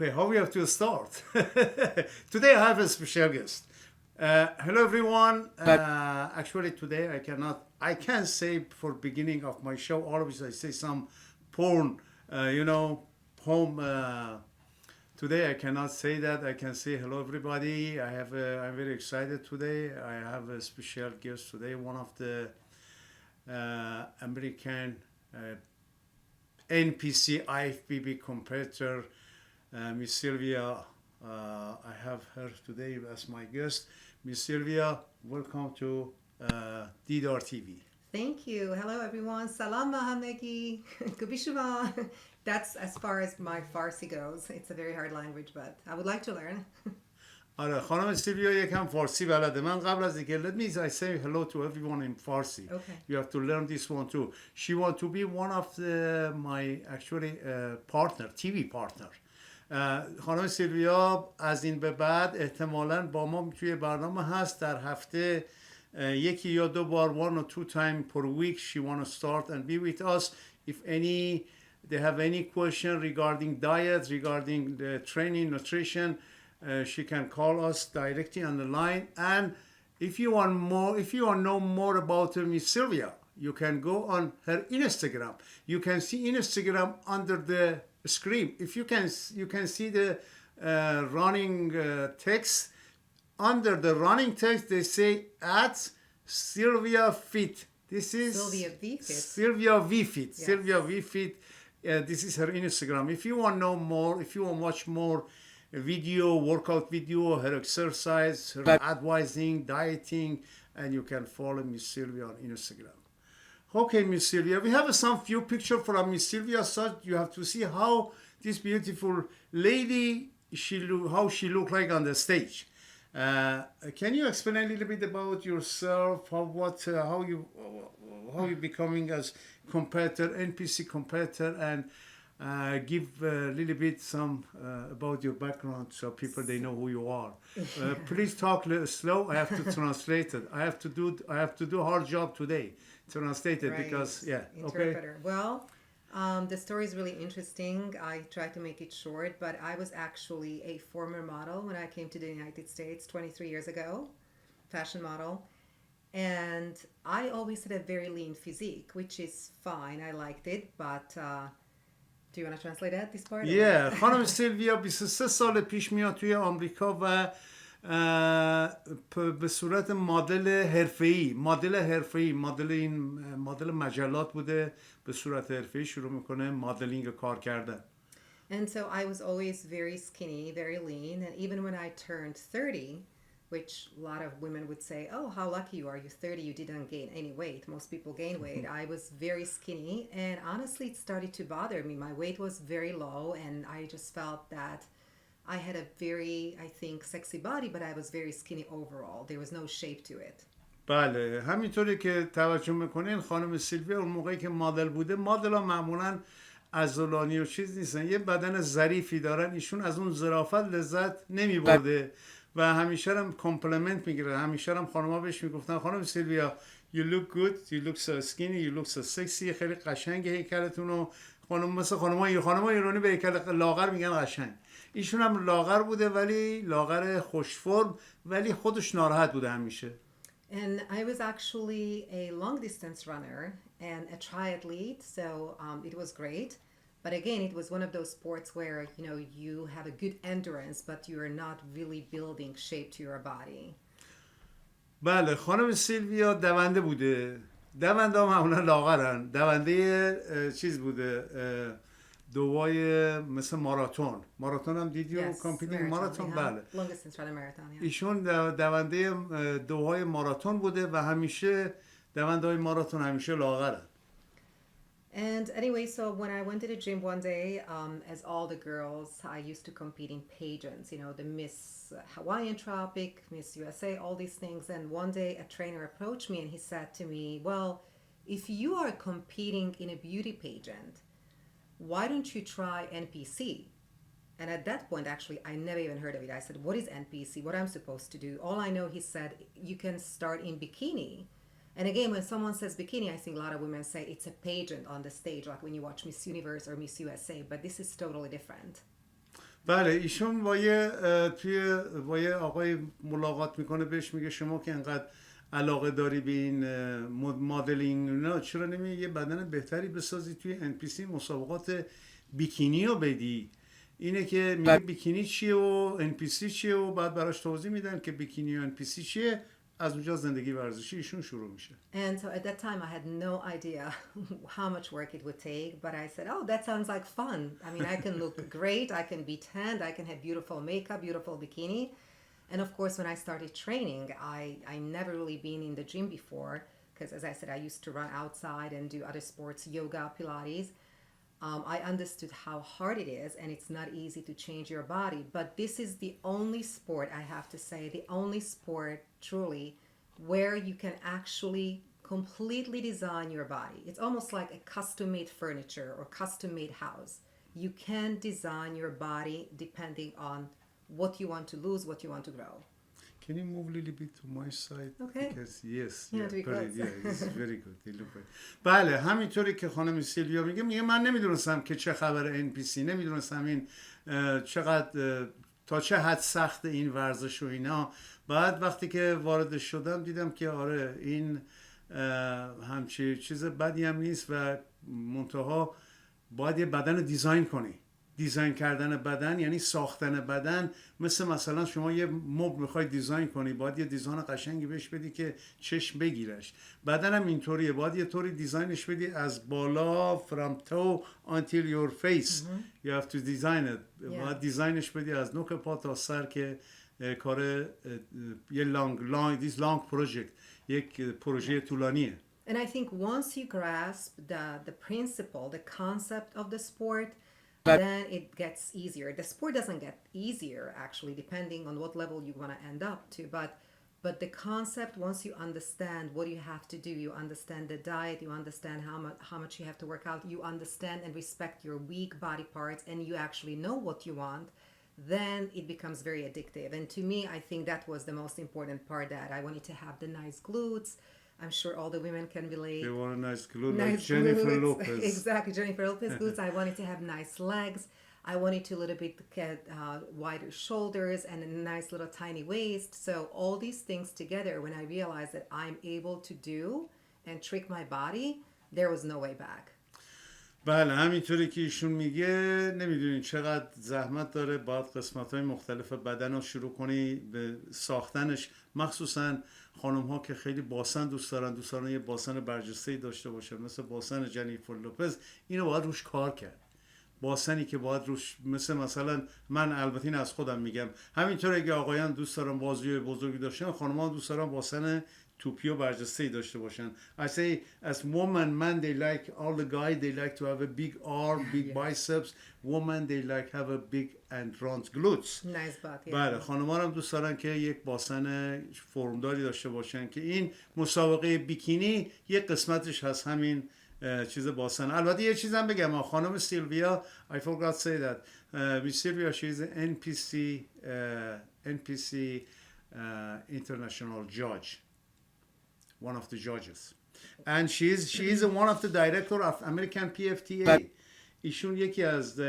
Okay, how we have to start? Today I have a special guest. Hello everyone. Actually today I can say for beginning of my show, always I say some porn, poem. Today I cannot say that. I can say hello everybody. I'm very excited today. I have a special guest today, one of the American NPC IFBB competitor, Miss Sylvia. I have her today as my guest. Miss Sylvia, welcome to Didar TV. Thank you. Hello everyone. Salam Mahamegi. Kubishuma. That's as far as my Farsi goes. It's a very hard language, but I would like to learn. آره خانم سیلویا یکم فارسی بلده. من قبل از اینکه let me I say hello to everyone in Farsi. Okay. You have to learn this one too. She want to be one of my actually partner, TV partner. خانم سیلویا از این به بعد احتمالاً با ما توی برنامه هست. در هفته یکی یا دو بار one or two time per week she want to start and be with us. If they have any question regarding diet, regarding the training, nutrition, she can call us directly on the line. And if you want to know more about Miss Sylvia, you can go on her Instagram. You can see Instagram under the screen. If you can see the running text. Under the running text, they say at Sylvia Fit. This is Sylvia V Fit. Sylvia V Fit. Yes. Sylvia V Fit. This is her Instagram. If you want to know more, if you want to watch more video, workout video, her exercise, her advising, dieting, and you can follow Miss Sylvia on Instagram. Okay, Miss Sylvia, we have some few pictures from Miss Sylvia, so you have to see how this beautiful lady, how she look like on the stage. Can you explain a little bit about yourself, how you becoming as competitor, NPC competitor, and give a little bit some about your background so people they know who you are. Please talk slow. I have to translate it. I have to do a hard job today. Translate it. Right. Because interpreter. Okay. Well, the story is really interesting. I tried to make it short, but I was actually a former model when I came to the United States 23 years ago, fashion model. And I always had a very lean physique, which is fine. I liked it, but do you want to translate that, this part? Yeah. خانم سیلویا 23 سال پیش میاد توی آمریکا و به صورت مدل حرفه‌ای، مدل مجلات بوده، به صورت حرفه‌ای شروع میکنه مدلینگ کار کردن. And so I was always very skinny, very lean, and even when I turned 30, which a lot of women would say, oh, how lucky you are, you're 30, you didn't gain any weight. Most people gain weight. I was very skinny, and honestly, it started to bother me. My weight was very low, and I just felt that I had a very, I think, sexy body, but I was very skinny overall. There was no shape to it. بله، همینطوری که توجه میکنین خانم سیلویا اون موقعی که مدل بوده، مدل ها معمولاً عضلانی و چیز نیستن، یه بدن ظریفی دارن، ایشون از اون ظرافت لذت نمیبرده و همیشه هم کامپلیمنت میگیره. همیشه هم خانم‌ها بهش میگفتن خانم سیلویا you look good, you look so skinny, you look so sexy. خیلی قشنگ هیکلتون و مثل خانم‌ها ایرانی به هیکل لاغر میگن قشنگ. ایشون هم لاغر بوده ولی لاغر خوش فرم، ولی خودش ناراحت بوده همیشه. And I was actually a long distance runner and a triathlete, so it was great. But again, it was one of those sports where, you have a good endurance, but you are not really building shape to your body. بله، خانم سیلویا دونده بوده. دونده ها معمولا لاغرن. دونده چیز بوده، دوای مثل ماراتون هم دیدی کامپیتینگ ماراتون. بله. ایشون دونده دوهای ماراتون بوده و همیشه دونده های ماراتون همیشه لاغرن. And anyway, so when I went to the gym one day, as all the girls, I used to compete in pageants, the Miss Hawaiian Tropic, Miss USA, all these things. And one day a trainer approached me and he said to me, well, if you are competing in a beauty pageant, why don't you try NPC? And at that point, actually, I never even heard of it. I said, what is NPC? What am I supposed to do? All I know, he said, you can start in bikini. And again, when someone says bikini, I think a lot of women say it's a pageant on the stage, like when you watch Miss Universe or Miss USA, but this is totally different. بله ایشون با یه آقای ملاقات میکنه، بهش میگه شما که انقدر علاقه داری به این مدلینگ نه، چرا نمیگه یه بدن بهتری بسازی توی NPC مسابقات بیکینی رو بدی. اینه که میگه بیکینی چیه و NPC چیه و بعد براش توضیح میدن که بیکینی و NPC چیه. از اونجا زندگی ورزشی ایشون شروع میشه. And so at that time, I had no idea how much work it would take, but I said, oh, that sounds like fun. I mean, I can look great, I can be tanned, I can have beautiful makeup, beautiful bikini. And of course, when I started training, I never really been in the gym before, because as I said, I used to run outside and do other sports, yoga, Pilates. I understood how hard it is, and it's not easy to change your body. But this is the only sport, I have to say, the only sport truly where you can actually completely design your body. It's almost like a custom-made furniture or custom-made house. You can design your body depending on what you want to lose, what you want to grow. Can you move a little bit to my side? Okay. Because yes, Yeah, yeah, to be very, close. yeah, it's very good. They look very. بله همینطوری که خانم سیلویا میگه من نمیدونستم که چه خبر NPC، نمیدونستم این چقدر تا چه حد سخت این ورزش و اینا. بعد وقتی که وارد شدم دیدم که آره این همچی چیز بدی هم نیست و منتها باید یه بدن رو دیزاین کنی. دیزاین کردن بدن یعنی ساختن بدن، مثلا شما یه مبل میخوای دیزاین کنی، باید یه دیزاین قشنگی بهش بدی که چشم بگیرش. بدن هم اینطوریه، باید یه طوری دیزاینش بدی از بالا from toe until your face. You have to design it. باید دیزاینش بدی از نوک پا تا سر که کار یه this long project، یک پروژه طولانیه. And I think once you grasp the principle, the concept of the sport, then it gets easier. The sport doesn't get easier actually, depending on what level you want to end up to. But the concept, once you understand what you have to do, you understand the diet, you understand how much you have to work out, you understand and respect your weak body parts, and you actually know what you want, then it becomes very addictive. And to me, I think that was the most important part, that I wanted to have the nice glutes. I'm sure all the women can relate. They want a nice glute, like Jennifer glutes. Lopez. Exactly, Jennifer Lopez glutes. I wanted to have nice legs. I wanted to a little bit get wider shoulders and a nice little tiny waist. So all these things together, when I realized that I'm able to do and trick my body, there was no way back. بله همینطوری که ایشون میگه نمیدونین چقدر زحمت داره، باید قسمت‌های مختلف بدن رو شروع کنی به ساختنش، مخصوصا خانم ها که خیلی باسن دوست دارن یه باسن برجسته‌ای داشته باشن مثل باسن جنیفر لوپز. اینو باید روش کار کرد، باسنی که باید روش مثلا من البته این از خودم میگم، همینطوری که آقایان دوست دارن بازوی بزرگی داشتن، خانم‌ها دوست دارن باسن توپی و برجسته‌ای داشته باشن. I say as woman, man they like, all the guys they like to have a big arm, big biceps. Woman they like have a big and round glutes. Nice butt. Yeah. بله خانم‌ها هم دوست دارن که یک باسن فرمداری داشته باشن که این مسابقه بیکینی یک قسمتش هست همین چیز باسن. البته یه چیزم بگم، خانم سیلویا I forgot to say that Miss Sylvia she is an NPC international judge, one of the judges, and she is one of the director of American PFTA. ایشون یکی از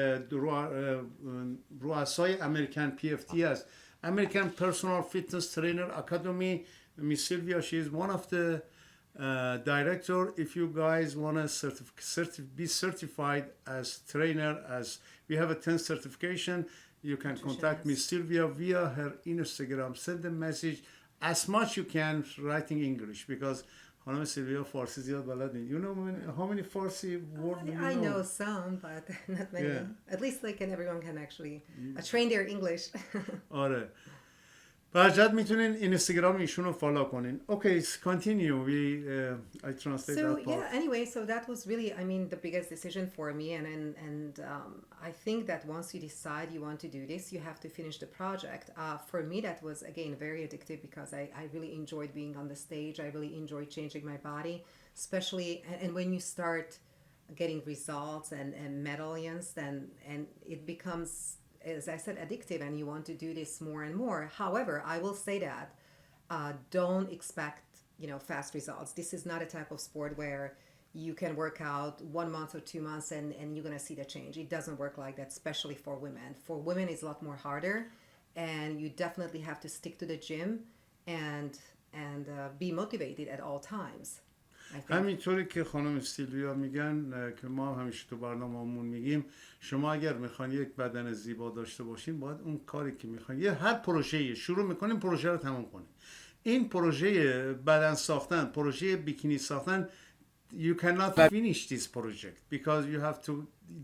رؤسای American PFTA است، American Personal Fitness Trainer Academy. Miss Sylvia she is one of the director. If you guys want to be certified as trainer, as we have a 10 certification, you can contact Miss Sylvia via her Instagram. Send a message as much you can writing English, because خانم سیلویا فارسی زیاد بلد نیست. You know how many Farsi words do you know? I know some, but not many. Yeah. At least everyone can actually train their English. آره. برجت میتونین اینستاگرام ایشون رو فالو کنین. Okay, continue. I translate So that part. yeah, anyway, so that was really, I mean, the biggest decision for me, and I think that once you decide you want to do this, you have to finish the project. For me, that was again very addictive, because I really enjoyed being on the stage. I really enjoyed changing my body, especially and when you start getting results and medallions, then and it becomes, as I said, addictive, and you want to do this more and more. However, I will say that don't expect fast results. This is not a type of sport where you can work out 1 month or 2 months and you're going to see the change. It doesn't work like that, especially for women. For women, it's a lot more harder, and you definitely have to stick to the gym and be motivated at all times. I think. همینطوری که خانم سیلویا میگن که ما همیشه تو برنامه‌مون میگیم شما اگر میخواین یک بدن زیبا داشته باشین باید اون کاری که میخواین هر پروژه‌ای شروع میکنین پروژه رو تمام کنین. این پروژه بدن ساختن، پروژه بیکینی ساختن you cannot finish this project because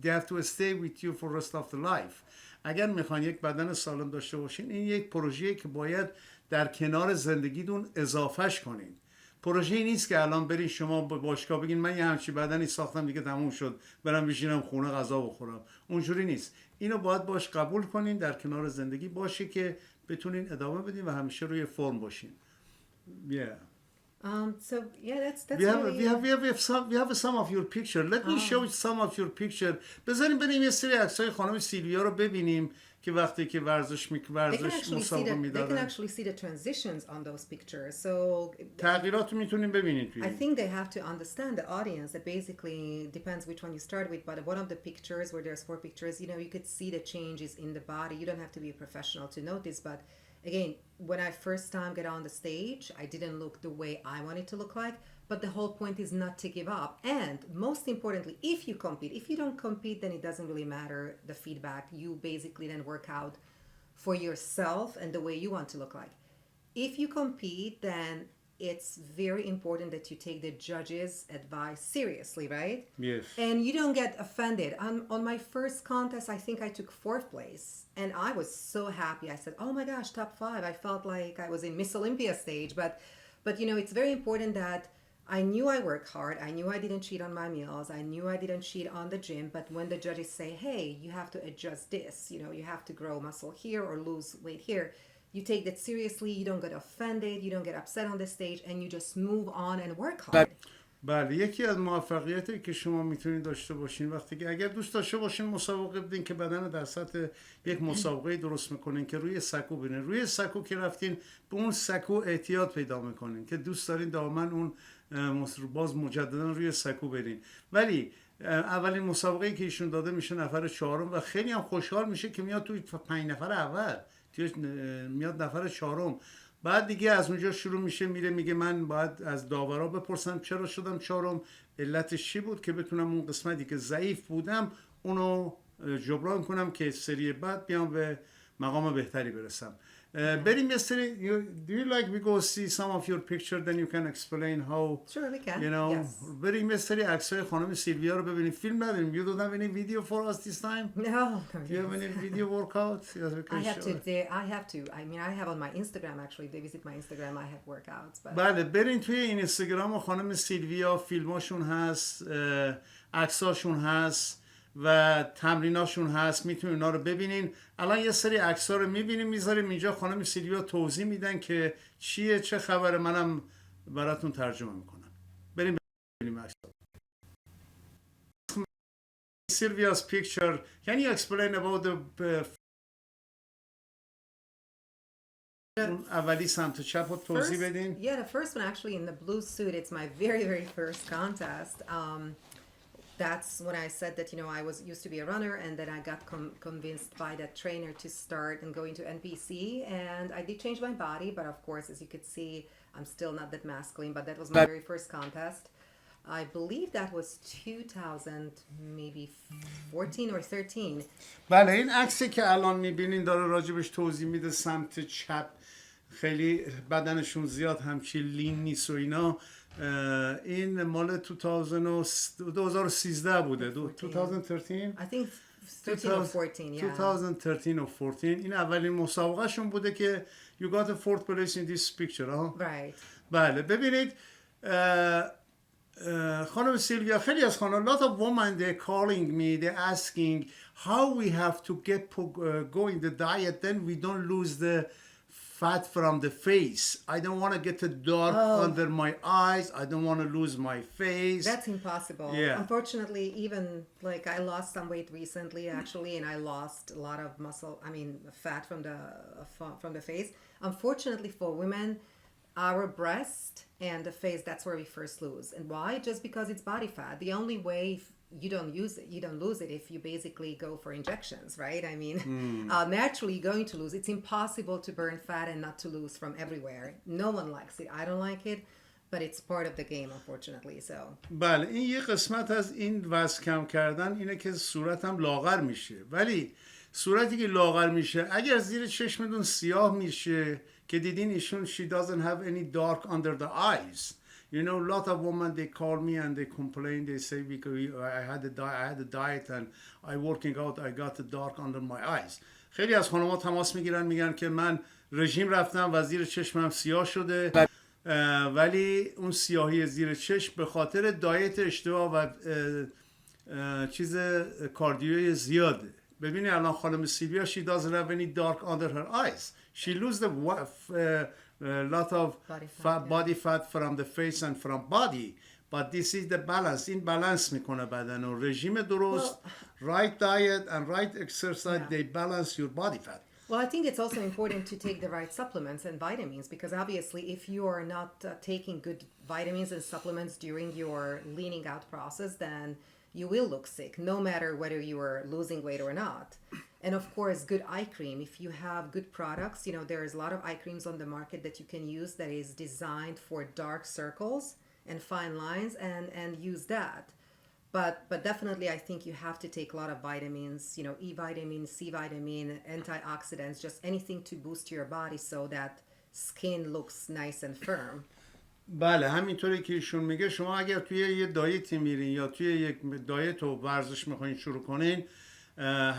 they have to stay with you for rest of the life. اگر میخواین یک بدن سالم داشته باشین این یک پروژه‌ای که باید در کنار زندگیتون اضافهش کنین. پروژه‌ای نیست که الان برین شما به باشگاه بگین من یه همچین بدنی ساختم دیگه تموم شد برم بشینم خونه غذا بخورم. اونجوری نیست. اینو باید باش قبول کنین، در کنار زندگی باشه که بتونین ادامه بدین و همیشه روی فرم باشین. Yeah. So yeah, that's we have some of your picture. Let me show you some of your picture. بذاریم بریم یه سری عکسای خانم سیلویا رو ببینیم که وقتی که ورزش مسابقه they میدادن. can actually see the transitions on those pictures. So تغییرات رو میتونیم ببینید توی. I think they have to understand the audience. That basically depends which one you start with. But one of the pictures where there's 4 pictures, you could see the changes in the body. You don't have to be a professional to notice, but again, when I first time get on the stage, I didn't look the way I wanted to look like, but the whole point is not to give up. And most importantly, if you compete, if you don't compete, then it doesn't really matter the feedback. You basically then work out for yourself and the way you want to look like. If you compete, then it's very important that you take the judges' advice seriously, right? Yes. And you don't get offended. On my first contest, I think I took 4th place. And I was so happy. I said, oh my gosh, top 5. I felt like I was in Miss Olympia stage. But it's very important that I knew I worked hard. I knew I didn't cheat on my meals. I knew I didn't cheat on the gym. But when the judges say, hey, you have to adjust this, you have to grow muscle here or lose weight here, you take that seriously. You don't get offended. You don't get upset on the stage. And you just move on and work hard. بله یکی از موفقیتی که شما میتونید داشته باشین وقتی که اگر دوست داشته باشین مسابقه بدین که بدن در سطح یک مسابقه درست میکنین که روی سکو بینین، روی سکو که رفتین به اون سکو اعتیاد پیدا میکنین که دوست دارین دائما اون باز مجددا روی سکو برین. ولی اولین مسابقه که ایشون داده میشه نفر 4م و خیلی هم خوشحال میشه که میاد توی 5 نفر اول، میاد نفر 4م. بعد دیگه از اونجا شروع میشه میره میگه من باید از داورا بپرسم چرا شدم 4م، علتش چی بود که بتونم اون قسمتی که ضعیف بودم اونو جبران کنم که سری بعد بیام به مقام بهتری برسم. بریم یه سری do you like we go see some of your picture then you can explain how Sure, we can. Yes. بریم یه سری عکسای خانم سیلویا رو ببینیم. فیلم نداریم. You don't have any video for us this time? No. Do you have any video workout? Yes, we can I have show to. it. I have to. I mean, I have on my Instagram actually. They visit my Instagram. I have workouts. But بله برین توی اینستاگرام خانم سیلویا فیلماشون هست، عکساشون هست و تمریناشون هست، میتونین اونا رو ببینین. الان یه سری عکس‌ها رو میبینیم میذاریم اینجا، خانم سیلویا توضیح میدن که چیه چه خبره، منم براتون ترجمه میکنم. بریم ببینیم عکس‌ها. Sylvia's picture. Can you explain about the اولی سمت چپ رو توضیح بدین؟ Yeah, the first one actually in the blue suit. It's my very, very first contest. That's when I said that I was used to be a runner, and then I got convinced by that trainer to start and go into NPC, and I did change my body, but of course, as you could see, I'm still not that masculine. But that was my very first contest. I believe that was 2000, maybe 14 or 13. بله این عکسی که الان میبینین داره راجبش توضیح میده. سمت چپ خیلی بدنشون زیاد همچین لین نیست و اینا. این مال 2013 بوده. 2013 I think 13 or 14, yeah. 2013 or 14. این اولین مسابقه شون بوده که you got a 4th place in this picture. Right. بله ببینید خانم سیلویا، خیلی از خانم lot of women they're calling me, they're asking how we have to go in the diet then we don't lose the fat from the face. I don't want to get a dark under my eyes. I don't want to lose my face. That's impossible. Yeah. Unfortunately, even like I lost some weight recently actually, and I lost a lot of fat from the face. Unfortunately for women, our breast and the face, that's where we first lose. And why? Just because it's body fat. The only way you don't lose it if you basically go for injections, right? I mean, naturally you're going to lose. It's impossible to burn fat and not to lose from everywhere. No one likes it. I don't like it, but it's part of the game, unfortunately. So بله این یه قسمت از این وزن کم کردن اینه که صورتم لاغر میشه، ولی صورتی که لاغر میشه اگر زیر چشمتون سیاه میشه که دیدین ایشون she doesn't have any dark under the eyes. You know, a lot of women, they call me and they complain. They say, because I had a diet and I working out, I got the dark under my eyes. خیلی از خانم‌ها تماس میگیرن میگن که من رژیم رفتم و زیر چشمم سیاه شده، ولی اون سیاهی زیر چشم به خاطر دایت اشتباه و چیز کاردیوی زیاده. ببینید الان خانم سیلویا she doesn't have any dark under her eyes. She lose the lot of body fat from the face and from body. But this is the balance. این بالانس میکنه بدن و رژیم درست, right diet and right exercise, they balance your body fat. Well, I think it's also important to take the right supplements and vitamins, because obviously if you are not taking good vitamins and supplements during your leaning out process, then you will look sick, no matter whether you are losing weight or not. And of course, good eye cream. If you have good products, you know, there's a lot of eye creams on the market that you can use that is designed for dark circles and fine lines, and use that. But definitely I think you have to take a lot of vitamins, you know, E vitamin, C vitamin, antioxidants, just anything to boost your body so that skin looks nice and firm. بله همینطوری که ایشون میگه شما اگر توی یه دایتی میرین یا توی یک دایت و ورزش میخواین شروع کنین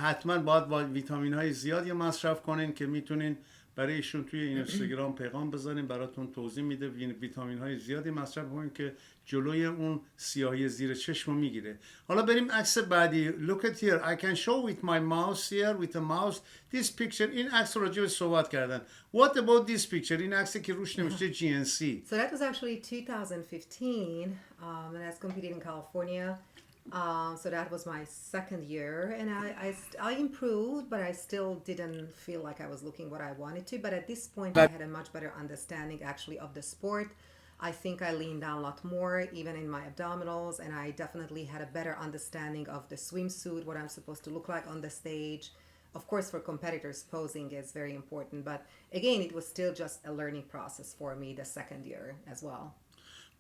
حتما باید ویتامین های زیادی مصرف کنین که میتونین برای ایشون توی اینستاگرام پیغام بذارین براتون توضیح میده ویتامین های زیادی مصرف کنین که جلوی اون سیاهی زیر چشم رو میگیره. حالا بریم عکس بعدی. Look at here. I can show with my mouse here with the mouse this picture. این عکس رو راجع به صحبت کردن. What about this picture? این عکسی که روش نوشته GNC. So that was actually 2015 and I was competing in California. So that was my second year, and I improved, but I still didn't feel like I was looking what I wanted to. But at this point, I had a much better understanding actually of the sport. I think I leaned down a lot more, even in my abdominals, and I definitely had a better understanding of the swimsuit, what I'm supposed to look like on the stage. Of course, for competitors, posing is very important, but again, it was still just a learning process for me the second year as well.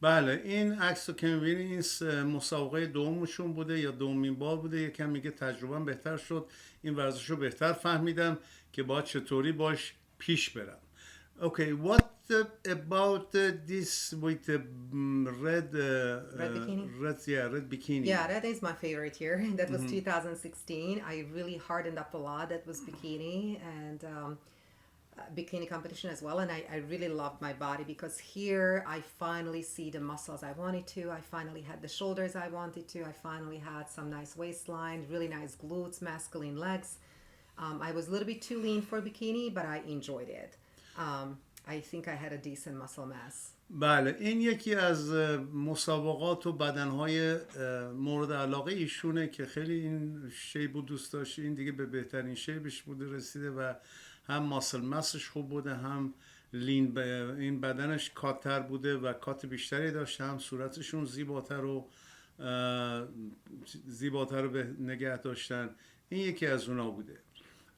بله این عکس رو که می‌بینید این مسابقه دومشون بوده یا دومین بار بوده. یکم میگه تجربه‌ام بهتر شد، این ورزش رو بهتر فهمیدم که باید چطوری باش پیش برم. Okay, what about this with the red bikini? Red bikini. Yeah, that is my favorite year. That was 2016. I really hardened up a lot. That was bikini and bikini competition as well, and I really loved my body because here I finally see the muscles I wanted to. I finally had the shoulders I wanted to. I finally had some nice waistline, really nice glutes, masculine legs. I was a little bit too lean for bikini, but I enjoyed it. I think I had a decent muscle mass. بله این یکی از مسابقات و بدنهای مورد علاقه ایشونه که خیلی این شیپ رو دوست داشته. این دیگه به بهترین شیپش بوده رسیده و هم ماسل مسش خوب بوده، هم لین این بدنش کاتر بوده و کات بیشتری داشته، هم صورتشون زیباتر رو به نگه داشتن. این یکی از اونا بوده.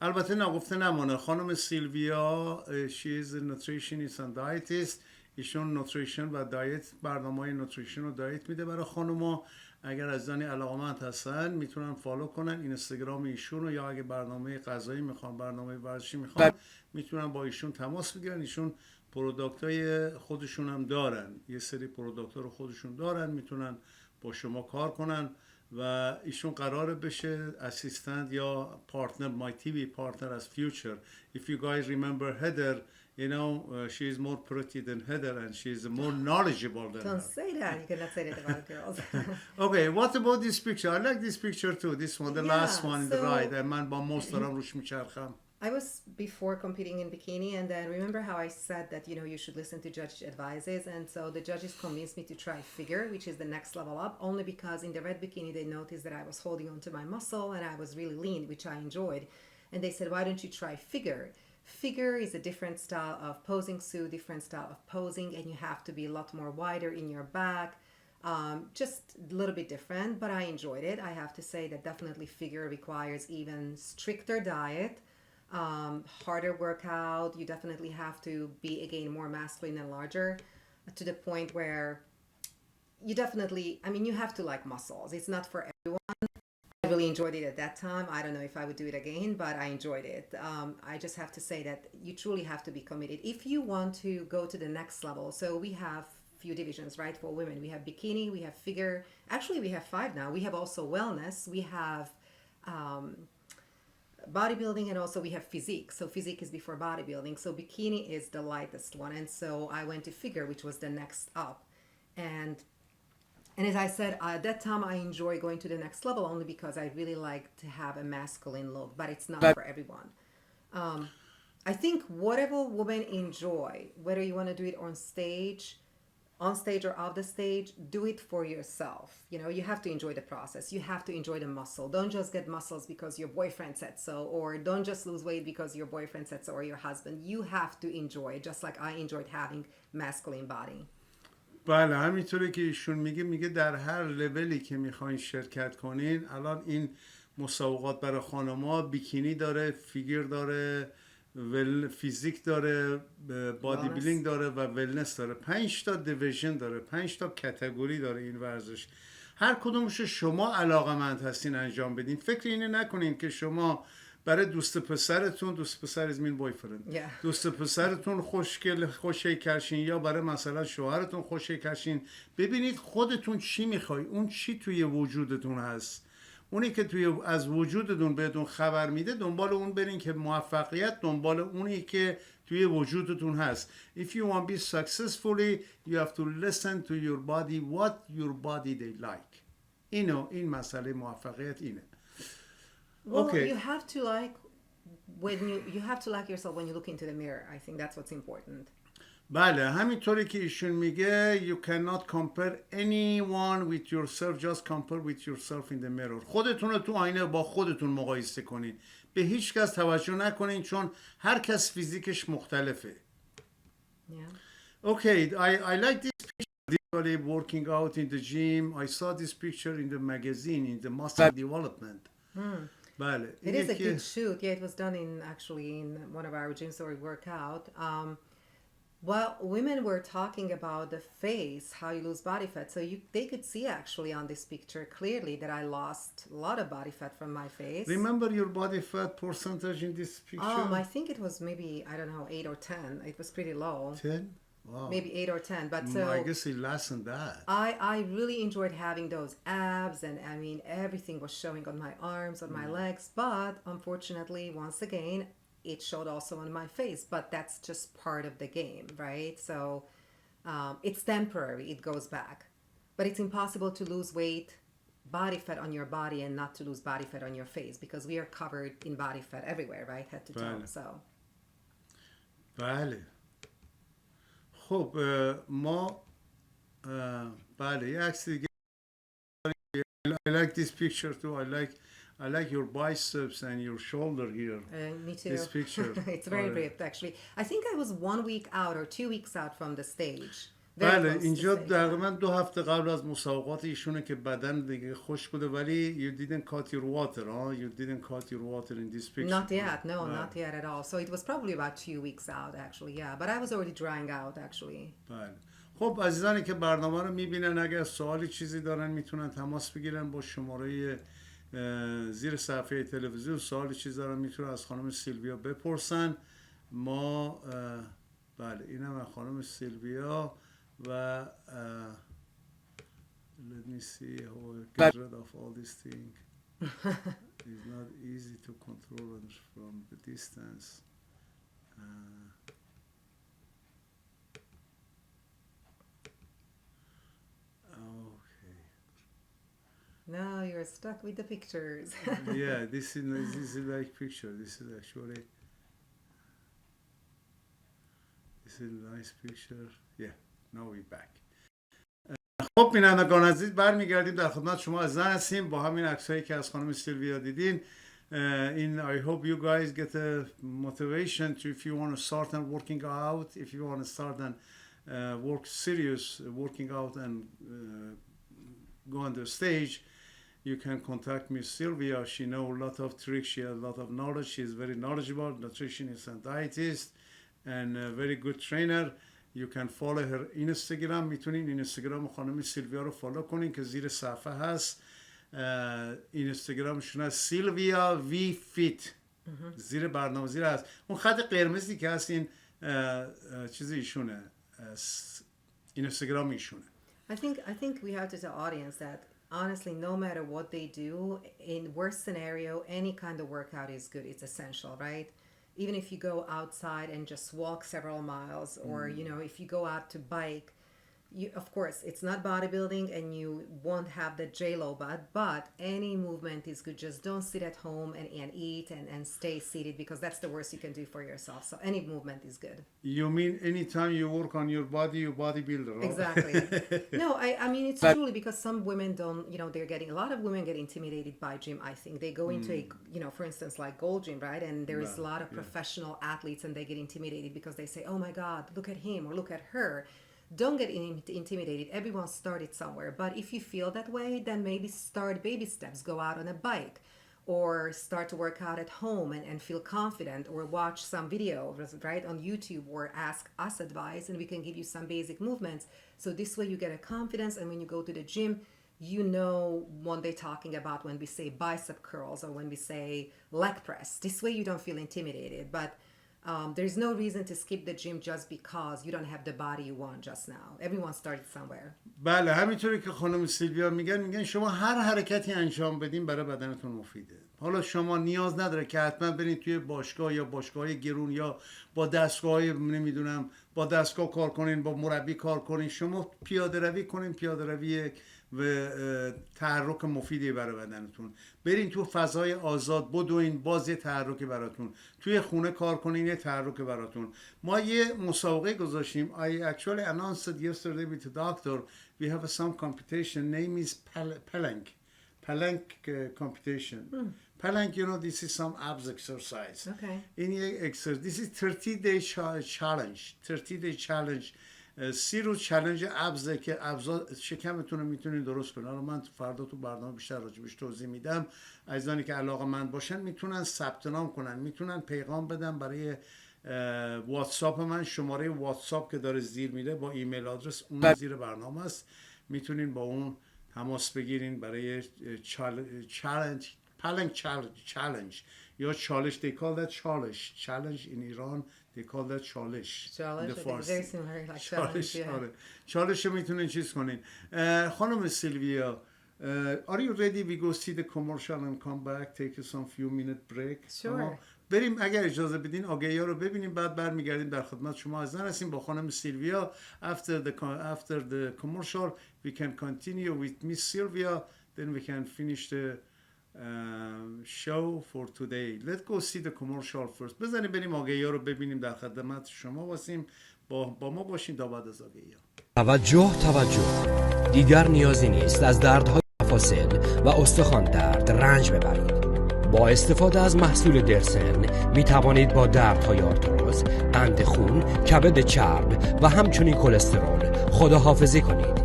البته نگفته نمانه خانم سیلویا she is a nutritionist and dietist. ایشون نوتریشن و دایت برنامه‌های نوتریشن و دایت میده برای خانوما. اگر عزیزانی علاقه‌مند هستن میتونن فالو کنن اینستاگرام ایشون رو، یا اگه برنامه غذایی میخوان، برنامه ورزشی میخوان، میتونن با ایشون تماس بگیرن. ایشون پروداکتای خودشون هم دارن، یه سری پروداکتا رو خودشون دارن، میتونن با شما کار کنن و ایشون قراره بشه اسیستنت یا پارتنر، my TV partner as future. If you guys remember Heather, you know, she is more pretty than Heather and she is more knowledgeable than Don't her. say that. You cannot say that about girls. Okay, what about this picture? I like this picture too. This one, the last one in the so- right. من با موس دارم روش میچرخم. I was before competing in bikini, and then remember how I said that, you know, you should listen to judge advices, and so the judges convinced me to try figure, which is the next level up, only because in the red bikini they noticed that I was holding onto my muscle and I was really lean, which I enjoyed, and they said, why don't you try figure? Figure is a different style of posing suit, different style of posing, and you have to be a lot more wider in your back. Just a little bit different, but I enjoyed it. I have to say that definitely figure requires even stricter diet, harder workout. You definitely have to be, again, more masculine and larger, to the point where you definitely, I mean, you have to like muscles. It's not for everyone. I really enjoyed it at that time. I don't know if I would do it again, but I enjoyed it. I just have to say that you truly have to be committed if you want to go to the next level. So we have few divisions, right? For women, we have bikini, we have figure. Actually, we have 5 now. We have also wellness. We have bodybuilding, and also we have physique. So physique is before bodybuilding. So bikini is the lightest one, and so I went to figure, which was the next up. And as I said, at that time, I enjoy going to the next level only because I really like to have a masculine look, but it's not for everyone. I think whatever women enjoy, whether you want to do it on stage or off the stage, do it for yourself. You know, you have to enjoy the process. You have to enjoy the muscle. Don't just get muscles because your boyfriend said so, or don't just lose weight because your boyfriend said so, or your husband. You have to enjoy it, just like I enjoyed having masculine body. بله همینطوری که ایشون میگه در هر لولی که میخواین شرکت کنین. الان این مسابقات برای خانم‌ها بیکینی داره، فیگیر داره، فیزیک داره، بادی بیلینگ داره و ولنس داره. 5 تا دیویژن داره، 5 تا کتگوری داره این ورزش. هر کدومش شما علاقه‌مند هستین انجام بدین. فکر اینو نکنین که شما برای دوست پسرتون، دوست پسر از مین بویفرند، دوست پسرتون خوش هیکلشین یا برای مثلا شوهرتون خوش هیکلشین. ببینید خودتون چی میخوای، اون چی توی وجودتون هست، اونی که توی از وجودتون بهتون خبر میده دنبال اون برین که موفقیت دنبال اونی که توی وجودتون هست. If you want to be successfully you have to listen to your body, what your body they like. این مسئله موفقیت اینه. Well, you have to like you have to like yourself when you look into the mirror. I think that's what's important. بله همینطوری که ایشون میگه you cannot compare anyone with yourself, just compare with yourself in the mirror. خودتون رو تو آینه با خودتون مقایسه کنید. به هیچ کس توجه نکنین چون هر کس فیزیکش مختلفه. Yeah. Okay, I like this picture. Literally working out in the gym. I saw this picture in the magazine in the muscle development. بله. It is a good shoot. Yeah, it was done actually in one of our gyms where we work out. Well, women were talking about the face, how you lose body fat. So they could see actually on this picture clearly that I lost a lot of body fat from my face. Remember your body fat percentage in this picture? I think it was maybe, I don't know, 8 or 10. It was pretty low. 10? Wow. Maybe 8 or 10. But so I guess it less than that. I really enjoyed having those abs, and I mean everything was showing on my arms, on my legs. But unfortunately, once again, it showed also on my face. But that's just part of the game, right? So it's temporary. It goes back. But it's impossible to lose weight, body fat on your body, and not to lose body fat on your face because we are covered in body fat everywhere, right? Head to toe. So. بله. خب ما بله یه عکس دیگه. I like this picture too. I like your biceps and your shoulder here. Me too. This picture. It's very ripped actually. I think I was 1 week out or 2 weeks out from the stage. بله اینجا تقریبا 2 هفته قبل از مسابقات ایشونه که بدن دیگه خوش بوده ولی you didn't cut your water, huh? You didn't cut your water in this picture. Not yet, no, not yet at all. So it was probably about 2 weeks out actually, yeah. But I was already drying out actually. بله. خب عزیزانی که برنامه رو میبینن اگر سوالی چیزی دارن میتونن تماس بگیرن با شماره زیر صفحه تلویزیون. سوالی چیزی دارن میتونن از خانم سیلویا بپرسن. ما بله اینم از خانم سیلویا و let me see how I get rid of all these things. It's not easy to control from the distance. Okay. Now you're stuck with the pictures. Yeah, this is like picture. This is actually a nice picture. Yeah. Now we're back. خب بینندگان عزیز برمیگردیم در خدمت شما عزیزان هستیم با همین عکسایی که از خانم سیلویا دیدین. I hope you guys get a motivation to, if you want to start and working out, if you want to start and working out and go on the stage, you can contact Miss Sylvia. She knows a lot of tricks. She has a lot of knowledge. She is very knowledgeable, nutritionist and dietist, and a very good trainer. You can follow her اینستاگرام. میتونین اینستاگرام خانم سیلویا رو فالو کنین که زیر صفحه هست. اینستاگرامشون هست سیلویا وی فیت. زیر برنامه زیر هست. اون خط قرمزی که هست این چیز ایشونه. اینستاگرام ایشونه. I think we have to tell audience that honestly, no matter what they do, in worst scenario, any kind of workout is good. It's essential, right? Even if you go outside and just walk several miles, or if you go out to bike, of course it's not bodybuilding and you won't have the J-Lo but any movement is good. Just don't sit at home and eat and stay seated, because that's the worst you can do for yourself. So any movement is good. You mean anytime you work on your body, you bodybuilder, right? Exactly. No, I mean it's truly because some women don't, a lot of women get intimidated by gym. I think they go into for instance, like Gold Gym, right? And there is a lot of professional athletes and they get intimidated because they say, oh my God, look at him or look at her. Don't get intimidated. Everyone started somewhere. But if you feel that way, then maybe start baby steps. Go out on a bike or start to work out at home and feel confident, or watch some videos, right, on YouTube, or ask us advice and we can give you some basic movements. So this way you get a confidence, and when you go to the gym, you know what they're talking about when we say bicep curls or when we say leg press. This way you don't feel intimidated. But there's no reason to skip the gym just because you don't have the body you want just now. Everyone started somewhere. بله، همینطوری که خانم سیلویا میگن شما هر حرکتی انجام بدین برای بدنتون مفیده. حالا شما نیاز نداره که حتما برین توی باشگاه یا باشگاه گرون یا با دستگاه نمیدونم با دستگاه کار کنین، با مربی کار کنین. شما پیاده روی کنین. پیاده روی و تحرک مفیدی برای بدنتون. برین تو فضای آزاد بدوین، باز یه تحرکی براتون. توی خونه کار کنین، یه تحرک براتون. ما یه مسابقه گذاشتیم. I actually announced it yesterday with the doctor. We have some competition. Name is Palank competition. Palank, this is some abs exercise. Okay. In exercise, this is 30-day challenge. 30-day challenge. 30 روز چالش ابزه که ابزا شکمتون رو میتونید درست کنید. حالا من فردا تو برنامه بیشتر راجبش توضیح میدم. عزیزانی که علاقه‌مند باشن میتونن ثبت نام کنن، میتونن پیغام بدن برای واتساپ من. شماره واتساپ که داره زیر میره با ایمیل آدرس اون زیر برنامه است. میتونین با اون تماس بگیرین برای challenge یا چالش. They call that challenge in Iran. They call that challenge. Very similar, like challenge. چالش رو میتونین چیز کنین. خانم سیلویا, are you ready? We go see the commercial and come back, take some few minute break. Sure. بریم اگر اجازه بدین آگهی ها رو ببینیم، بعد برمیگردیم در خدمت شما از هستیم با خانم سیلویا. After the commercial we can continue with Miss Sylvia, then we can finish the show for today. Let's go see the commercial first. بزنیم بریم آگهی ها رو ببینیم، در خدمت شما واسیم. با ما باشین تا بعد از آگهی ها. توجه دیگر نیازی نیست از دردهای مفاصل و استخوان درد رنج ببرید. با استفاده از محصول درسن می توانید با دردهای آرتروز، قند خون، کبد چرب و همچنین کلسترول خداحافظی کنید.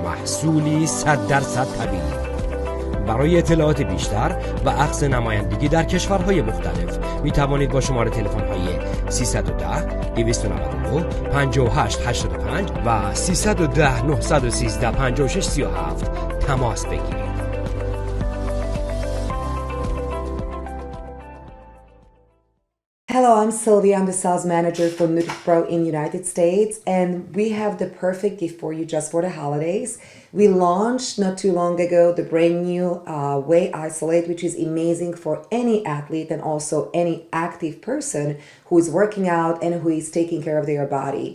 محصولی 100% طبیعی. برای اطلاعات بیشتر و اخذ نمایندگی در کشورهای مختلف می توانید با شماره تلفن های 310 299 5885 و 310 913 5637 تماس بگیرید. Hello, I'm Sylvia. I'm the sales manager for NutriPro in the United States, and we have the perfect gift for you just for the holidays. We launched not too long ago the brand new Whey Isolate, which is amazing for any athlete and also any active person who is working out and who is taking care of their body.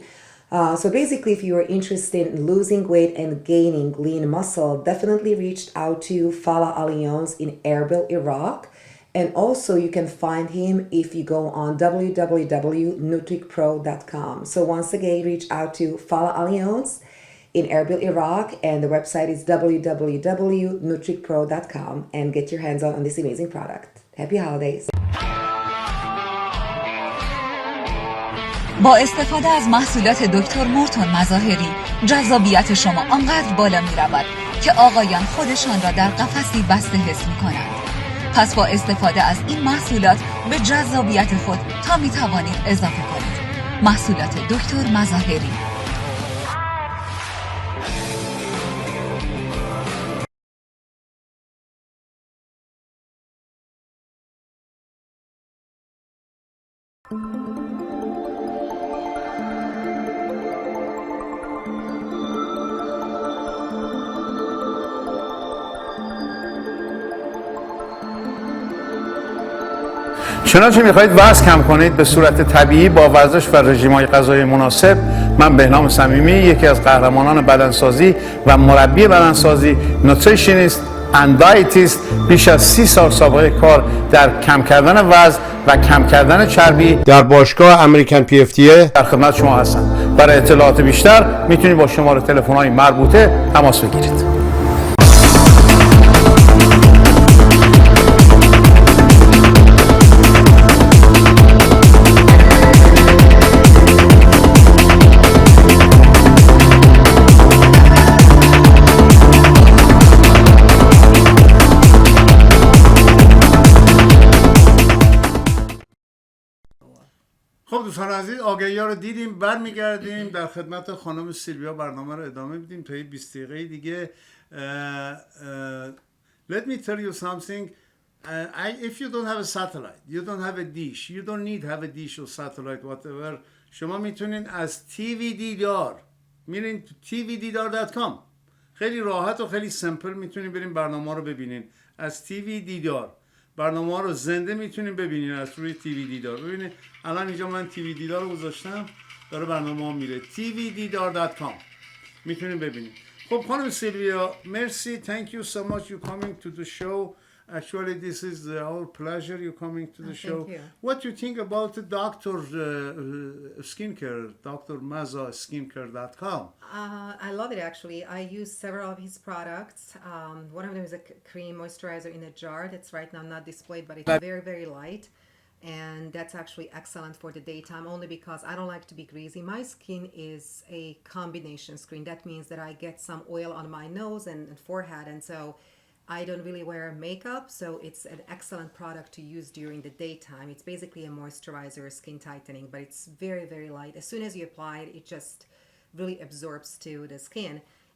So basically, if you are interested in losing weight and gaining lean muscle, definitely reach out to Fala Alliance in Erbil, Iraq. And also you can find him if you go on www.nutricpro.com. So once again, reach out to Fala Alliance in Erbil, Iraq, and the website is www.nutricpro.com, and get your hands on this amazing product. Happy holidays. با استفاده از محصولات دکتر مورتون مظاهری جذابیت شما آنقدر بالا می رود که آقایان خودشان را در قفسی بسته حس می کنند. پس با استفاده از این محصولات به جذابیت خود تا می توانید اضافه کنید. محصولات دکتر مظاهری. چنانچه میخواهید وزن کم کنید به صورت طبیعی با ورزش و رژیم‌های غذایی مناسب، من بهنام صمیمی، یکی از قهرمانان بدنسازی و مربی بدنسازی، نوتریشنیست اند دایتیست، بیش از 30 سال سابقه کار در کم کردن وزن و کم کردن چربی در باشگاه امریکن PFTA در خدمت شما هستم. برای اطلاعات بیشتر میتونید با شماره تلفن‌های مربوطه تماس بگیرید. خب دوستان عزیز، آگهی‌ها رو دیدیم، برمیگردیم در خدمت خانم سیلویا، برنامه رو ادامه بدیم تا 20 دقیقه دیگه. Let me tell you something. If you don't have a satellite, you don't have a dish, you don't need have a dish or satellite whatever. شما میتونین از تیوی دیدار میرین تو tvdidar.com، خیلی راحت و خیلی سمپل میتونین برین برنامه رو ببینین. از تیوی دیدار برنامه رو زنده میتونین ببینین از روی تیوی دیدار. ببینید الان اینجا من تیوی دیدار رو گذاشتم، داره برنامه ها میره. tvdidar.com میتونین ببینین. خب خانم سیلویا، مرسی. Thank you so much you coming to the show. Actually this is our pleasure you coming to the show. Thank you. What do you think about the doctor skincare, Dr. Maza skincare.com? I love it actually. I use several of his products. One of them is a cream moisturizer in a jar that's right now not displayed, but it's very, very light. And that's actually excellent for the daytime only because I don't like to be greasy. My skin is a combination skin. That means that I get some oil on my nose and forehead, and so I don't really wear makeup, so it's an excellent product to use during the daytime. It's basically a moisturizer, skin tightening, but it's very, very light. As soon as you apply it, it just really absorbs to the skin.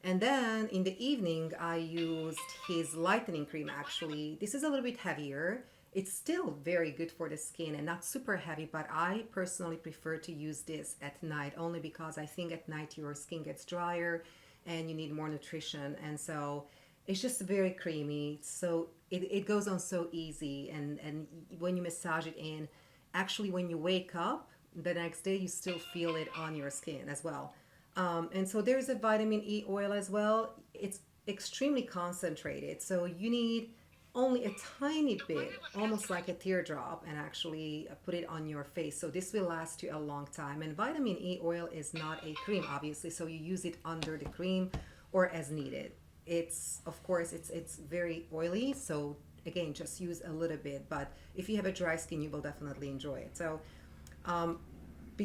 And then in the evening, I used his lightening cream actually. This is a little bit heavier. It's still very good for the skin and not super heavy, but I personally prefer to use this at night only because I think at night your skin gets drier and you need more nutrition. And so it's just very creamy. So it goes on so easy. And when you massage it in, actually when you wake up, the next day you still feel it on your skin as well. And so there's a vitamin E oil as well. It's extremely concentrated. So you need only a tiny bit, almost like a teardrop, and actually put it on your face. So this will last you a long time. And vitamin E oil is not a cream, obviously. So you use it under the cream or as needed. It's, of course, it's very oily. So again, just use a little bit. But if you have a dry skin, you will definitely enjoy it. So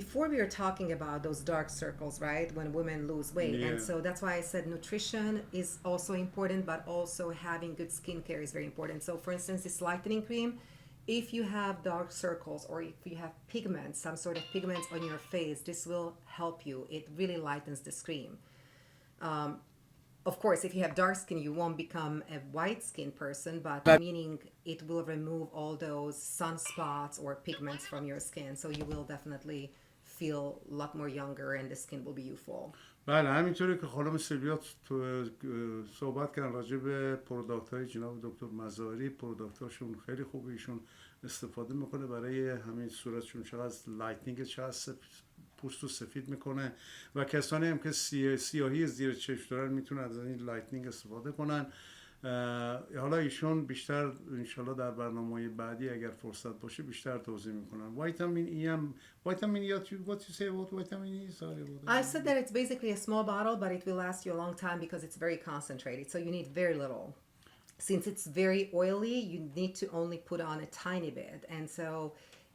before we were talking about those dark circles, right, when women lose weight. Yeah. And so that's why I said nutrition is also important, but also having good skincare is very important. So for instance, this lightening cream, if you have dark circles or if you have pigments, some sort of pigments on your face, this will help you. It really lightens the skin. Of course, if you have dark skin, you won't become a white skin person, but meaning it will remove all those sunspots or pigments from your skin. So you will definitely feel a lot more younger and the skin will be youthful. بله همینطوری که خانم سیلویا تو صحبت کردن راجع به پروداکت های جناب دکتر مزاری. پروداکت هاشون خیلی خوبه، ایشون استفاده میکنه برای همین صورتشون، چقدر لایتنینگ، چقدر پوست رو سفید میکنه و کسانی هم که سیاهی زیر چشم دارن میتونن از این لایتنینگ استفاده کنن. حالا ایشون بیشتر انشالله در برنامه بعدی اگر فرصت باشه بیشتر توضیح میکنن. ویتامین ای هم ویتامین ای what you say about vitamin E? Sorry about that. I said that it's basically a small bottle, but it will last you a long time because it's very concentrated. So you need very little. Since it's very oily, you need to only put on a tiny bit. And so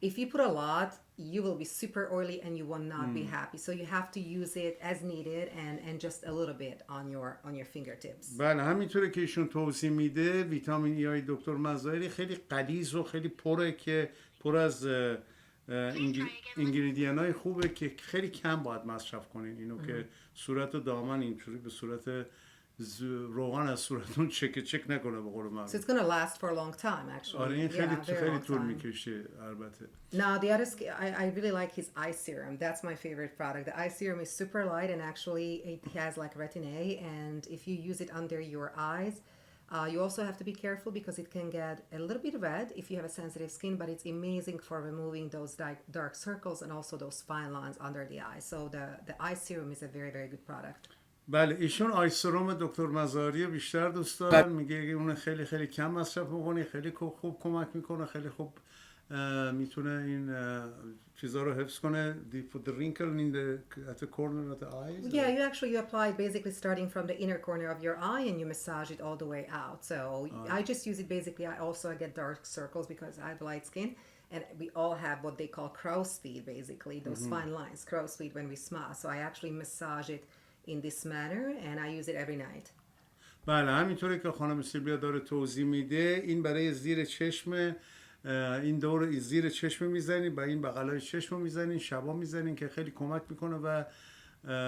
if you put a lot, you will be super oily and you will not be happy. So you have to use it as needed and just a little bit on your fingertips. بله همینطوره که ایشون توضیح میده. ویتامین ای های دکتر مظاهری خیلی غلیظ و خیلی پره که پر از انگریدین های خوبه که خیلی کم باید مصرف کنین. اینو که صورت و دامن اینطوری به صورت روغن از صورتون چک نکنه به قول معروف. So it's going to last for a long time actually. آره این Yeah, خیلی very خیلی long طول time. میکشه البته. Now the other, I really like his eye serum. That's my favorite product. The eye serum is super light and actually it has like retin A. And if you use it under your eyes, you also have to be careful because it can get a little bit red if you have a sensitive skin. But it's amazing for removing those dark circles and also those fine lines under the eye. So the eye serum is a very very good product. بله ایشون آی سرم دکتر مزاری بیشتر دوست دارن. میگه اون خیلی خیلی کم مصرف بکنی خیلی خوب کمک میکنه. خیلی خوب میتونه این چیزا رو حفظ کنه. The wrinkle in at the corner of the eyes. Yeah, you apply it basically starting from the inner corner of your eye and you massage it all the way out. So I just use it basically. I get dark circles because I have light skin. And we all have what they call crow's feet, basically, those fine lines, crow's feet when we smile. So I actually massage it in this manner and I use it every night. بله همینطوره که خانم سیلویا داره توضیح میده. این برای زیر چشم، این دور زیر چشم میزنین، با این بغلای چشم میزنین، شبا میزنین که خیلی کمک میکنه و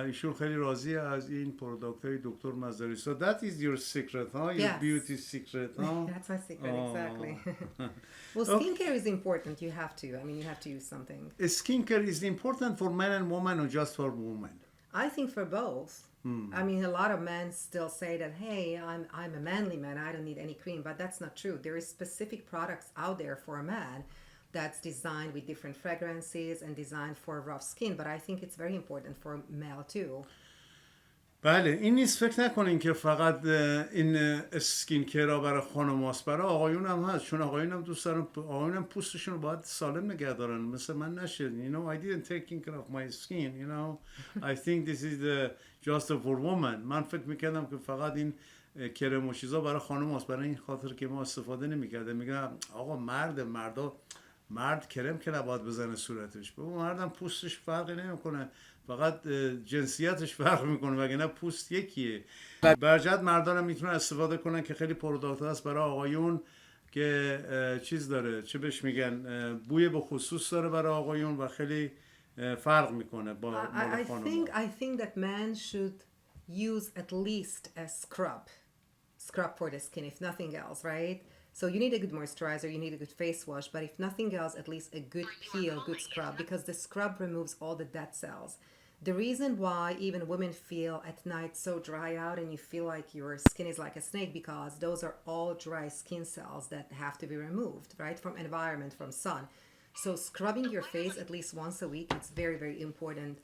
ایشون خیلی راضی از این پروداکت های دکتر مزاری. So that is your secret, huh? Your Yes. beauty secret, huh? That's my secret, Oh. exactly. Well, skincare is important. You have to. I mean, you have to use something. Skincare is important for men and women or just for women? I think for both. I mean, a lot of men still say that, hey, I'm a manly man, I don't need any cream, but that's not true. There is specific products out there for a man that's designed with different fragrances and designed for rough skin, but I think it's very important for male too. بله این نیست فکر نکنین که فقط این اسکین کرا برای خانم هاست، برای آقایون هم هست. چون آقایون هم دوست دارن، آقایون هم پوستشون رو باید سالم نگه دارن مثل من نشه. You know, I didn't take care of my skin, you know. I think this is just for women. من فکر میکردم که فقط این کرم و چیزا برای خانم هاست، برای این خاطر که ما استفاده نمیکردم. میگم آقا مرد کرم که نباید بزنه صورتش. بابا مردم پوستش فرقی نمیکنه، فقط جنسیتش فرق میکنه، وگرنه پوست یکیه. برجت مردان هم میتونن استفاده کنن که خیلی پروداکت هست برای آقایون که چیز داره، چه بهش میگن، بوی به خصوص داره برای آقایون و خیلی فرق میکنه با مال خانم. I think that men should use at least a scrub for the skin, if nothing else, right? So you need a good moisturizer, you need a good face wash, but if nothing else, at least a good peel, good scrub, because the scrub removes all the dead cells. The reason why even women feel at night so dry out and you feel like your skin is like a snake, because those are all dry skin cells that have to be removed, right, from environment, from sun. So scrubbing your face at least once a week, it's very, very important.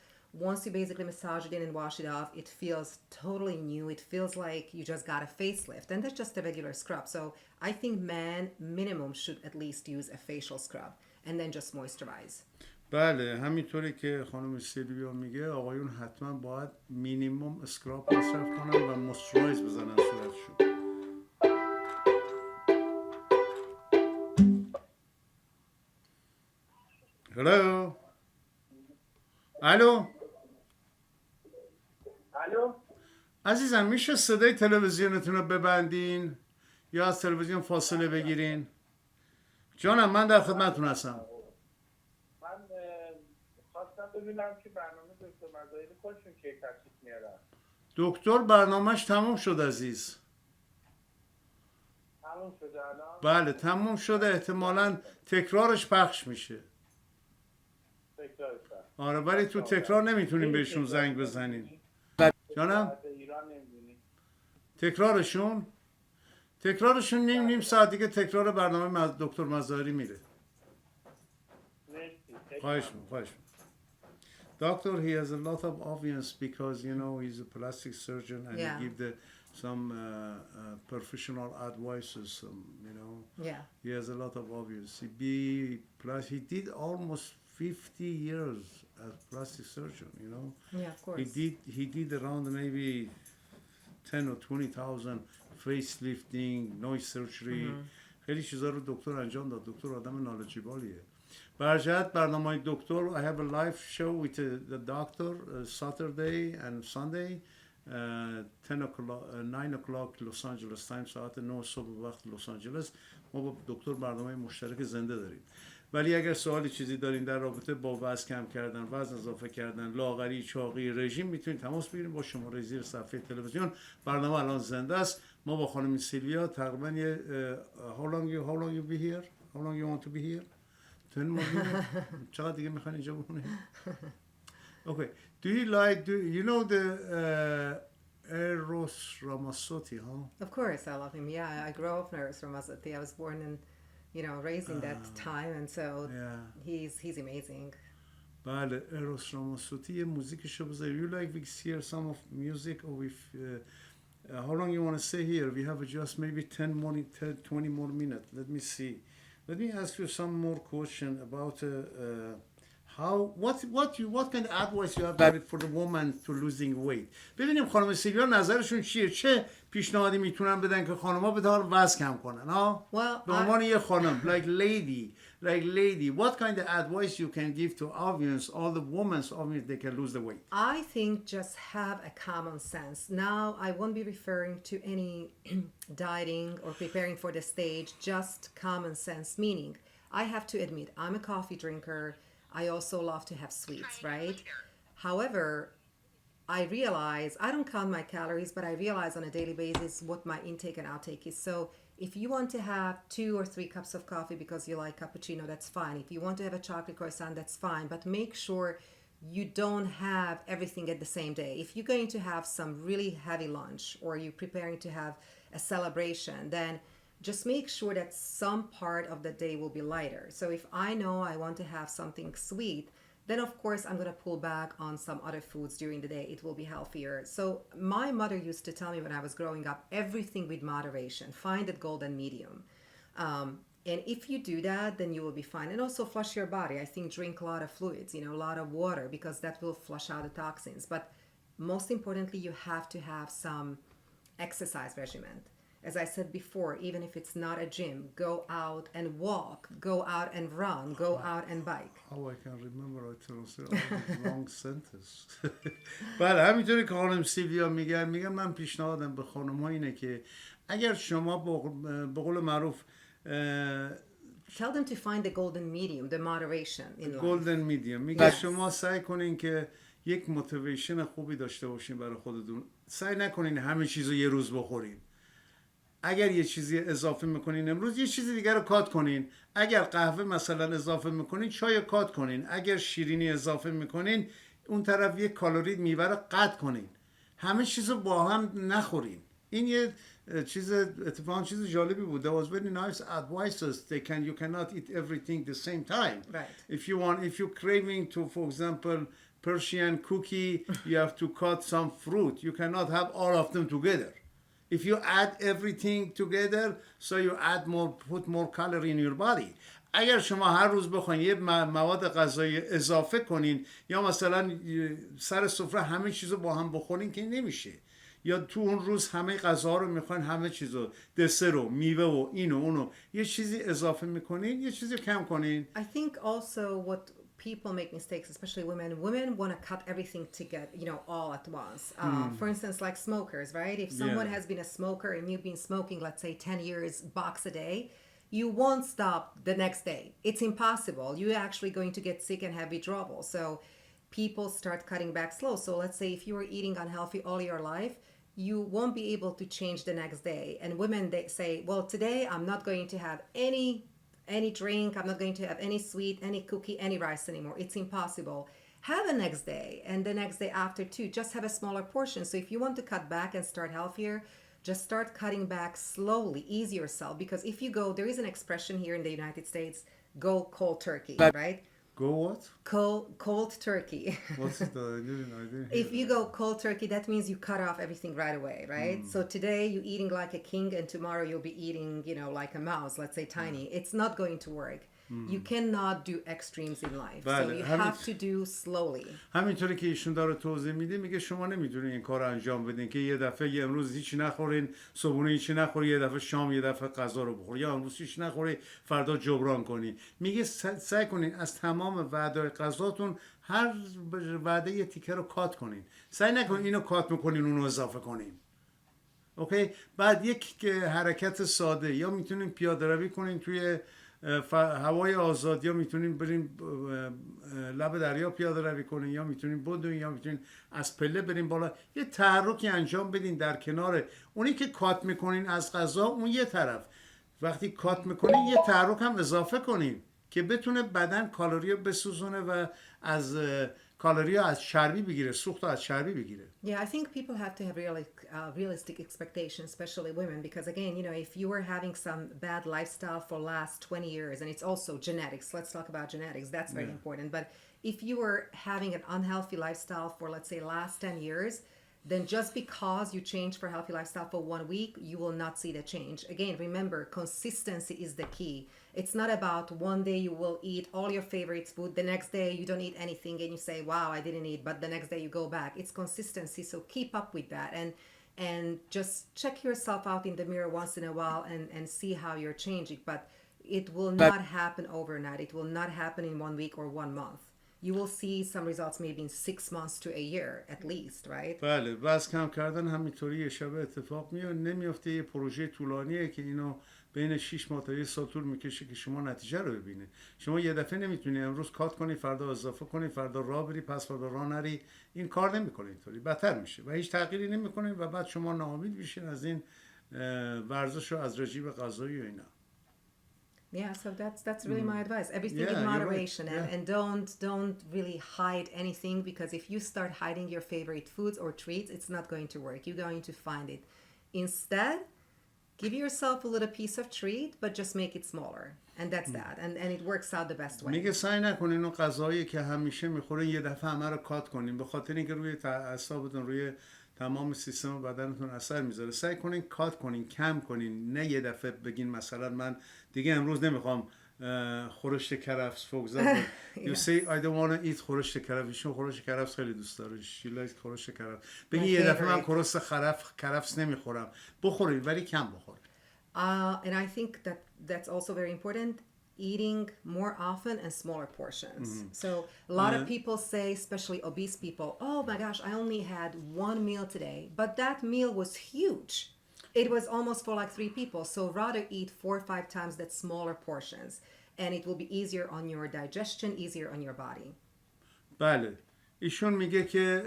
Once you basically massage it in and wash it off, it feels totally new. It feels like you just got a facelift. And that's just a regular scrub. So I think men minimum should at least use a facial scrub and then just moisturize. بله همینطوری که خانم سیلویا میگه آقایون حتما باید مینیمم اسکراب مصرف کنن و موسترایز بزنن صورتشون. هلو الو الو عزیزم میشه صدای تلویزیونتون رو ببندین یا از تلویزیون فاصله بگیرین؟ جانم من در خدمتتون هستم. من خواستم ببینم که برنامه دکتر مظاهری خودشون که تشریف میارن. دکتر برنامهش تموم شد عزیز. تموم شده الان؟ بله تموم شده، احتمالاً تکرارش پخش میشه. تکرارش آره ولی تو تکرار نمیتونیم بهشون زنگ بزنیم. جانم؟ ایران نمیدونی؟ تکرارشون نیم ساعت دیگه تکرار برنامه دکتر مظاهری میره. خواهش می‌کنم. Doctor, he has a lot of audience because you know he's a plastic surgeon and Yeah. he give the some professional advices, Yeah. he has a lot of obvious. Plus he did almost 50 years as plastic surgeon, Yeah, of course. He did around maybe 10 or 20,000 facelifting, noise surgery. خیلی چیزا رو دکتر انجام داد. دکتر آدم نالجیبالیه. برجت برنامه دکتر I have a live show with the doctor Saturday and Sunday 10 o'clock 9 o'clock Los Angeles time ساعت 9 صبح وقت لس آنجلس ما با دکتر برنامه مشترک زنده داریم. ولی اگر سوالی چیزی دارین در رابطه با وزن کم کردن، وزن اضافه کردن، لاغری، چاقی، رژیم میتونید تماس بگیرید با شماره زیر صفحه تلویزیون. برنامه الان زنده است. ما با خانم سیلویا تقریبا how long you be here? How long you want to be here? 10 more minutes. چقدر دیگه میخواین اینجا بمونید؟ Okay. Do you know the Eros Ramazzotti, huh? Of course, I love him. Yeah, I grew up in Eros Ramazzotti. I was born in, raised in that time, and so he's amazing. بله، اروس راماسوتی یه موزیکشو بذاری. You like we hear some of music or we how long you want to stay here? We have just maybe 20 more minutes. Let me see. Let me ask you some more question about what kind of advice you have for the woman to losing weight. ببینیم خانم سیلویا نظرشون چیه؟ چه پیشنهادی میتونن بدن که خانم‌ها بتونن وزن کم کنن؟ ها؟ Well, به عنوان یه خانم like lady, what kind of advice you can give to audience, all the women's audience they can lose the weight? I think just have a common sense. Now, I won't be referring to any dieting or preparing for the stage, just common sense, meaning I have to admit, I'm a coffee drinker. I also love to have sweets, right? However, I realize, I don't count my calories, but I realize on a daily basis what my intake and outtake is. So if you want to have 2 or 3 cups of coffee because you like cappuccino, that's fine. If you want to have a chocolate croissant, that's fine. But make sure you don't have everything at the same day. If you're going to have some really heavy lunch or you're preparing to have a celebration, then just make sure that some part of the day will be lighter. So if I know I want to have something sweet, then of course I'm going to pull back on some other foods during the day. It will be healthier. So my mother used to tell me when I was growing up, everything with moderation. Find that golden medium. And if you do that, then you will be fine. And also flush your body. I think drink a lot of fluids, a lot of water, because that will flush out the toxins. But most importantly, you have to have some exercise regimen. As I said before, even if it's not a gym, go out and walk, go out and run, go out and bike. How I can remember I translate all these long sentence. بله، همینطوری که خانم سیلویا میگن من پیشنهادم به خانم‌ها اینه که اگر شما به قول معروف Tell them to find the golden medium, the moderation in life. golden medium میگه شما سعی کنین که یک موتیویشن خوبی داشته باشین برای خودتون. سعی نکنین همه چیزو یه روز بخورین. اگر یه چیزی اضافه میکنین امروز یه چیزی دیگر رو کات کنین. اگر قهوه مثلا اضافه میکنین چای کات کنین. اگر شیرینی اضافه میکنین اون طرف یه کالری میوه رو قطع کنین. همه چیزو با هم نخورین. این یه اتفاقا چیز جالبی بود. There was very nice advices. You cannot eat everything the same time. Right. If you're craving to, for example, Persian cookie, you have to cut some fruit. You cannot have all of them together. If you add everything together, so you put more calorie in your body. اگر شما هر روز بخواین یه مواد غذایی اضافه کنین یا مثلا سر سفره همه چیزو با هم بخورین که نمیشه. یا تو اون روز همه غذاها رو میخواین، همه چیزو، دسر و میوه و اینو اونو، یه چیزی اضافه میکنین، یه چیزی کم کنین. I think also what people make mistakes, especially women. Women want to cut everything together, all at once. For instance, like smokers, right? If someone has been a smoker and you've been smoking, let's say 10 years, box a day, you won't stop the next day. It's impossible. You're actually going to get sick and have withdrawal. So people start cutting back slow. So let's say if you were eating unhealthy all your life, you won't be able to change the next day. And women, they say, well, today I'm not going to have any drink, I'm not going to have any sweet, any cookie, any rice anymore. It's impossible. Have a next day and the next day after too. Just have a smaller portion. So if you want to cut back and start healthier, just start cutting back slowly. Ease yourself, because if you go, there is an expression here in the United States, go cold turkey, right? Go what? Cold turkey. What's it? I didn't hear If you go cold turkey, that means you cut off everything right away, right? So today you're eating like a king, and tomorrow you'll be eating, like a mouse, let's say tiny. It's not going to work. You cannot do extremes in life. So بله، you همین- have to do slowly. همینطوری که ایشون داره توضیح میده، میگه شما نمیتونین این کار رو انجام بدین که یه دفعه یه امروز هیچی نخورین، صبحونه هیچی نخوری، یه دفعه شام یه دفعه غذا رو بخوری، یا امروز هیچ نخوری فردا جبران کنی. میگه سعی کنین از تمام وعده غذاتون هر وعده یه تیکه رو کات کنین. سعی نکنین اینو کات میکنین اونو اضافه کنین. اوکی؟ بعد یک حرکت ساده، یا میتونین پیاده روی کنین توی هوای آزاد، یا میتونین برین لب دریا پیاده روی کنین، یا میتونین بدوین، یا میتونین از پله برین بالا. یه تحرکی انجام بدین در کنار اونی که کات میکنین از غذا، اون یه طرف. وقتی کات میکنین یه تحرک هم اضافه کنین که بتونه بدن کالری رو بسوزونه و از کالری از چربی بگیره، سوخت از چربی بگیره. Yeah, I think people have to have realistic expectations, especially women, because again, if you were having some bad lifestyle for last 20 years, and it's also genetics, let's talk about genetics, that's very important, but if you were having an unhealthy lifestyle for, let's say, last 10 years, then just because you change for a healthy lifestyle for 1 week, you will not see the change. Again, remember, consistency is the key. It's not about one day you will eat all your favorite food, the next day you don't eat anything and you say, wow, I didn't eat, but the next day you go back. It's consistency, so keep up with that. And just check yourself out in the mirror once in a while and see how you're changing. But it will not happen overnight. It will not happen in 1 week or 1 month. You will see some results maybe in 6 months to a year at least, right? بله، وزن کم کردن همینطوری یه شبه اتفاق نمیفته. یه پروژه طولانیه که اینو بین 6 ماه تا 1 سال طول میکشه که شما نتیجه رو ببینید. شما یه دفعه نمیتونی امروز کات کنی، فردا اضافه کنی، فردا راه بری، پس فردا راه نری. این کار نمیکنه، اینطوری بدتر میشه و هیچ تغییری نمیکنه و بعد شما ناامید میشین از این ورزش و از رژیم غذایی و اینا. Yeah, so that's really my advice. Everything in you're right. moderation, and don't really hide anything, because if you start hiding your favorite foods or treats, it's not going to work. You're going to find it. Instead, give yourself a little piece of treat, but just make it smaller, and that's that. And it works out the best way. میگه سعی نکنین اون غذایی که همیشه میخورین یه دفعه همه رو کات کنین، به خاطر اینکه روی اعصابتون، روی تمام سیستم بدنتون اثر میذاره. سعی کنین کات کنین، کم کنین، نه یه دفعه بگین مثلا من دیگه امروز نمیخوام خورشت کرفس فوگزا. You say I don't want to eat خورشت کرفس. ایشون خورشت کرفس خیلی دوست داره. She likes خورشت کرفس. بگین یه دفعه من خورشت کرفس نمیخورم. بخورین ولی کم بخورین. And I think that's also very important. Eating more often and smaller portions. So a lot of people say, especially obese people, oh my gosh, I only had 1 meal today, but that meal was huge. It was almost for like 3 people. So rather eat 4 or 5 times that smaller portions, and it will be easier on your digestion, easier on your body. بله. ایشون میگه که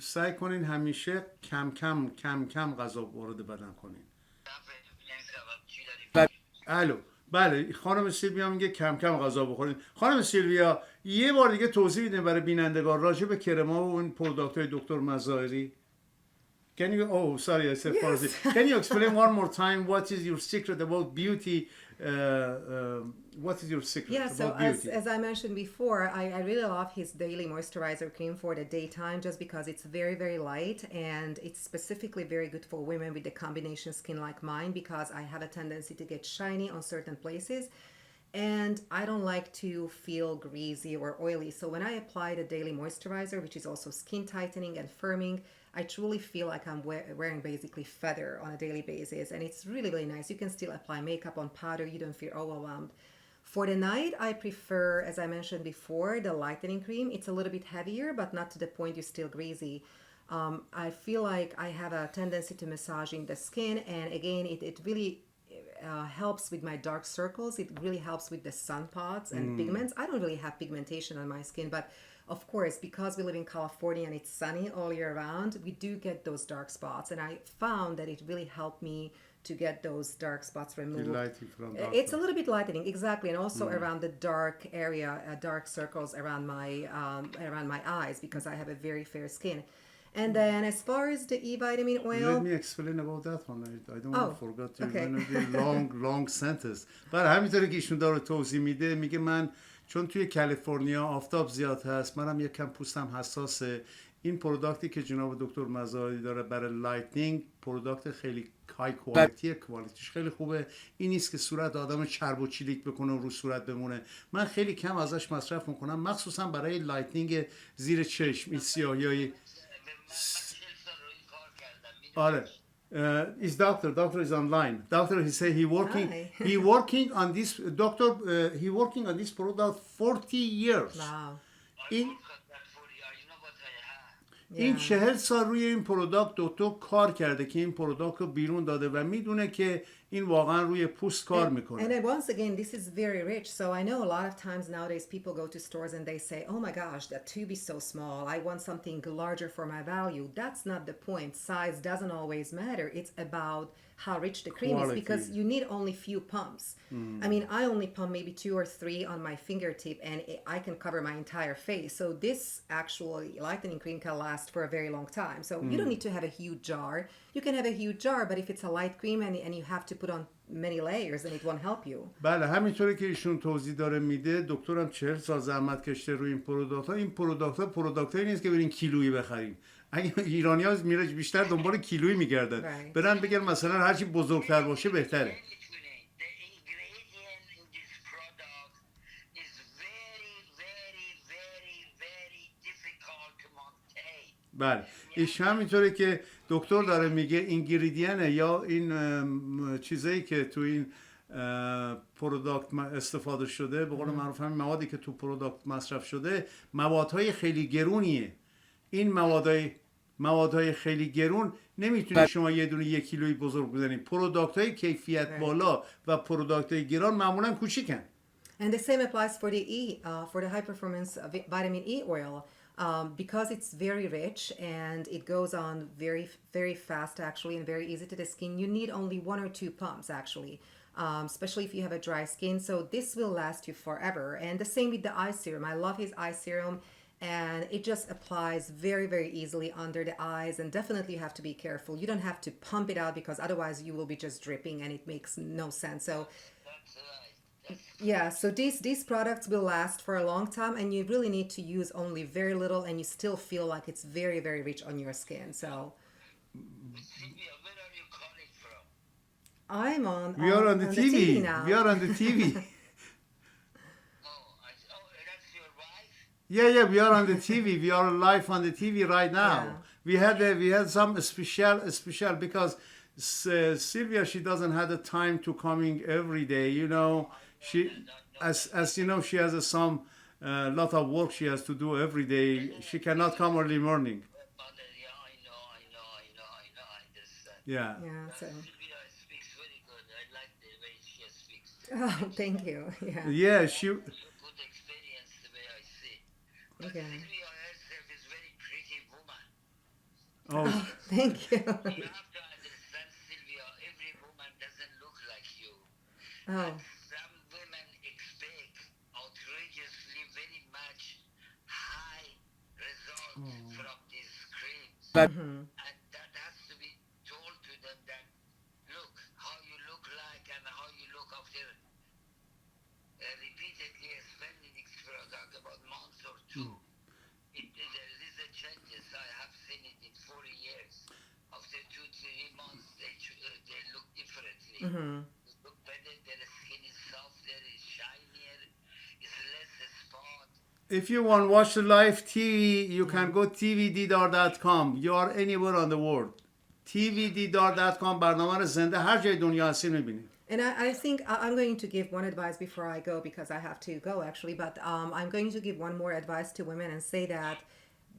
سعی کنین همیشه کم کم غذا وارد بدن کنین. الو. بله، خانم سیلویا میگه کم کم غذا بخورین. خانم سیلویا یه بار دیگه توضیح بدین برای بینندگان راجع به کرما و اون پروداکت‌های دکتر مظاهری. Can you, oh sorry I said Farsi. Can you explain one more time what is your secret about beauty? What is your secret about beauty? As I mentioned before, I really love his daily moisturizer cream for the daytime, just because it's very, very light, and it's specifically very good for women with the combination skin like mine, because I have a tendency to get shiny on certain places, and I don't like to feel greasy or oily. So when I apply the daily moisturizer, which is also skin tightening and firming, I truly feel like I'm wearing basically feather on a daily basis, and it's really, really nice. You can still apply makeup on powder. You don't feel overwhelmed. For the night, I prefer, as I mentioned before, the Lightening Cream. It's a little bit heavier, but not to the point you're still greasy. I feel like I have a tendency to massaging the skin, and again, it really helps with my dark circles. It really helps with the sun spots and pigments. I don't really have pigmentation on my skin, but of course, because we live in California and it's sunny all year round, we do get those dark spots, and I found that it really helped me to get those dark spots removed. It's a little bit lightening, exactly, and also around the dark area, dark circles around my eyes, because I have a very fair skin. And then as far as the E-vitamin oil... Let me explain about that one. I don't want to forget to long sentence. برای همینطوری که ایشون داره توضیح میده، میگه من چون توی کالیفرنیا آفتاب زیاد هست، منم یک کم پوستم حساسه. این پروداکتی که جناب دکتر مزاری داره برای لایتنینگ، پروداکت خیلی های کوالیتیه، کوالیتیش خیلی خوبه. این نیست که صورت آدم چرب و چلیک بکنه و رو صورت بمونه. من خیلی کم ازش مصرف میکنم، مخصوصا برای لایتنینگ زیر چشم، این سیاهی. آره. Is doctor is online. Doctor, he say he working on this doctor. He working on this product 40 years. Wow. این 40 سال روی این پروداکت دکتر کار کرده که این پروداکت رو بیرون داده و میدونه که این واقعا روی پوست کار میکنه. And once again, this is very rich. So I know a lot of times nowadays people go to stores and they say, oh my gosh, that tube is so small. I want something larger for my value. That's not the point. Size doesn't always matter. It's about how rich the cream is, because you need only few pumps. I mean, I only pump maybe 2 or 3 on my fingertip and I can cover my entire face. So this actually lightening cream can last for a very long time. So you don't need to have a huge jar. You can have a huge jar, but if it's a light cream and you have to put on many layers, then it won't help you. بله، همینطوری که ایشون توضیح داره میده. دکترم 40 سال زحمت کشته روی این پروداکت‌ها. این پروداکت‌ها نیست که برین کیلویی بخریم. اگه ایرانی‌ها میره بیشتر دنبال کیلویی میگردن. برن بگن مثلا هر چی بزرگتر باشه بهتره. بله، ایش همینطوره که دکتر داره میگه اینگریدینه یا این چیزایی که تو این پروداکت استفاده شده، به قول معروف همین موادی که تو پروداکت مصرف شده موادهای خیلی گرونیه. این موادهای خیلی گرون نمیتونید شما یه دونه 1 کیلویی بزرگ بزنید. پروداکت‌های کیفیت بالا و پروداکت‌های گران معمولا کوچیکن. And the same applies for the for the high performance vitamin E oil. Because it's very rich and it goes on very, very fast actually and very easy to the skin, you need only 1 or 2 pumps actually, especially if you have a dry skin. So this will last you forever. And the same with the eye serum. I love his eye serum and it just applies very, very easily under the eyes, and definitely you have to be careful. You don't have to pump it out because otherwise you will be just dripping and it makes no sense. So yeah, so these products will last for a long time and you really need to use only very little and you still feel like it's very, very rich on your skin. So where are you calling from? I'm on We are on the TV now. We are on the TV. That's your wife? Yeah, we are on the TV. We are live on the TV right now. Yeah. We had some special because Sylvia, she doesn't have the time to coming every day, you know. She, as you know, she has some lot of work she has to do every day. She cannot come early morning. Yeah, I know, I understand. Yeah. Yeah, so Sylvia speaks very good. I like the way she speaks. oh, thank you. Yeah. Yeah, she. Good experience the way I see. Okay. Sylvia herself is very pretty woman. Oh, Thank you. You have to understand, Sylvia, every woman doesn't look like you. Oh. Some women expect outrageously very much high results from these creams. And that has to be told to them that, look, how you look like and how you look after repeatedly spending this product about months or 2. There is a changes. I have seen it in 40 years. After 2-3 months, they look differently. They look better. Their skin is softer, is shinier, is less spot. if you want to watch the live TV, you can go tvddar.com. You are anywhere on the world. tvddar.com برنامه رو زنده هر جای دنیا هستین میبینید. And I think I'm going to give one advice before I go because I have to go actually, but I'm going to give one more advice to women and say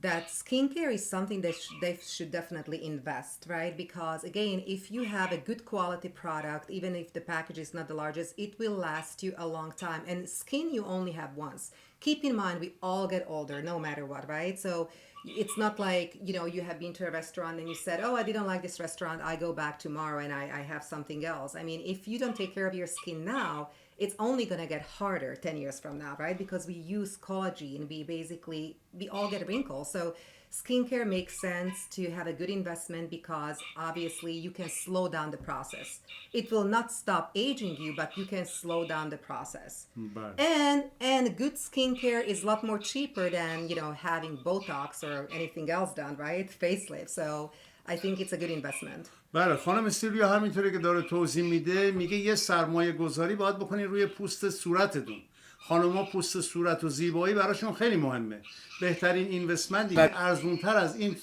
that skincare is something that they should definitely invest, right? Because again, if you have a good quality product, even if the package is not the largest, it will last you a long time. And skin you only have once. Keep in mind, we all get older no matter what, right? So it's not like, you know, you have been to a restaurant and you said, oh, I didn't like this restaurant, I go back tomorrow and I have something else. I mean, if you don't take care of your skin now, it's only going to get harder 10 years from now, right? Because we use collagen, we all get wrinkles. So skincare makes sense to have a good investment because obviously you can slow down the process. It will not stop aging you, but you can slow down the process. Right. And good skincare is a lot more cheaper than, having Botox or anything else done, right? Facelift. So I think it's a good investment. بله خانم سیلویا همینطوری که داره توضیح میده میگه یه سرمایه گذاری باید بکنین روی پوست صورتتون. خانوما پوست صورت و زیبایی براشون خیلی مهمه. بهترین اینوستمنتی که ارزونتر از این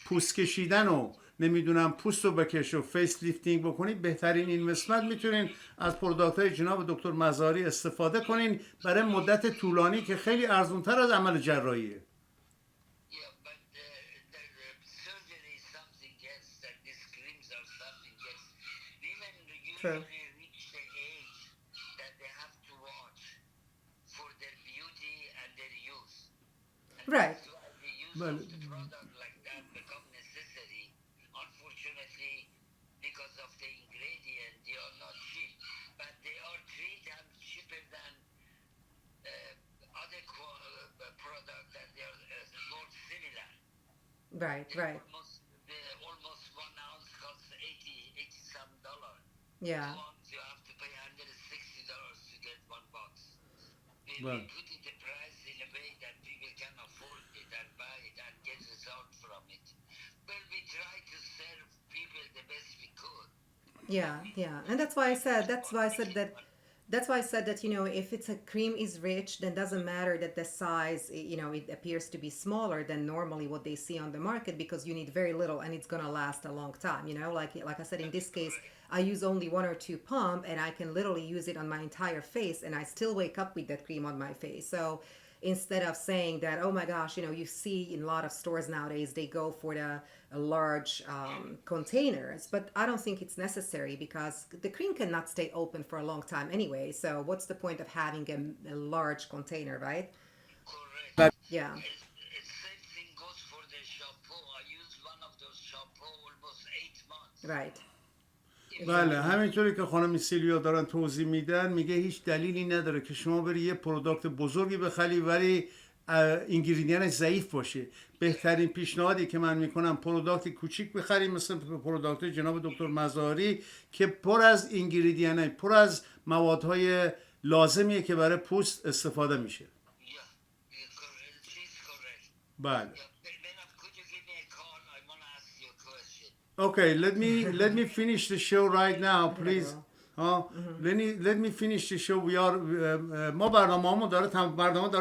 پوست کشیدن و نمیدونم پوست رو بکش و فیس لیفتینگ بکنید، بهترین اینوستمنت میتونین از پروداکت‌های جناب دکتر مزاری استفاده کنین برای مدت طولانی که خیلی ارزونتر از عمل جراحیه. True. Reach the age that they have to watch for their beauty and their use. And Right. that's why the use of the product like that become necessary. Unfortunately, because of the ingredient, they are not cheap, but they are 3 times cheaper than other products that they are more similar. Right, right. Almost 1 ounce costs $80 some dollar. Yeah. You have to pay $160 to get 1 box. We Well. put it the price in a way that people can afford it and buy it and get results from it. But we try to serve people the best we could. Yeah. And that's why I said that, if it's a cream is rich, then doesn't matter that the size, it appears to be smaller than normally what they see on the market because you need very little and it's going to last a long time, like I said, in this case, I use only 1 or 2 pump and I can literally use it on my entire face and I still wake up with that cream on my face. So instead of saying that, oh my gosh, you see in a lot of stores nowadays, they go for the large containers, but I don't think it's necessary because the cream cannot stay open for a long time anyway. So what's the point of having a large container, right? Correct. Yeah. Same thing goes for the shampoo. I used one of those shampoo almost 8 months. Right. بله همینطوری که خانم سیلویا دارن توضیح میدن، میگه هیچ دلیلی نداره که شما بری یه پروداکت بزرگی بخری ولی اینگریدینتش ضعیف باشه. بهترین پیشنهادی که من میکنم پروداکت کوچیک بخریم مثل پروداکت جناب دکتر مزاری که پر از اینگریدینت، پر از موادهای لازمیه که برای پوست استفاده میشه. She's correct. بله. Bernard, could you give me a call? I want to ask you a question. Okay, let me finish the show right now, please. Let me finish the show. ما برنامه داره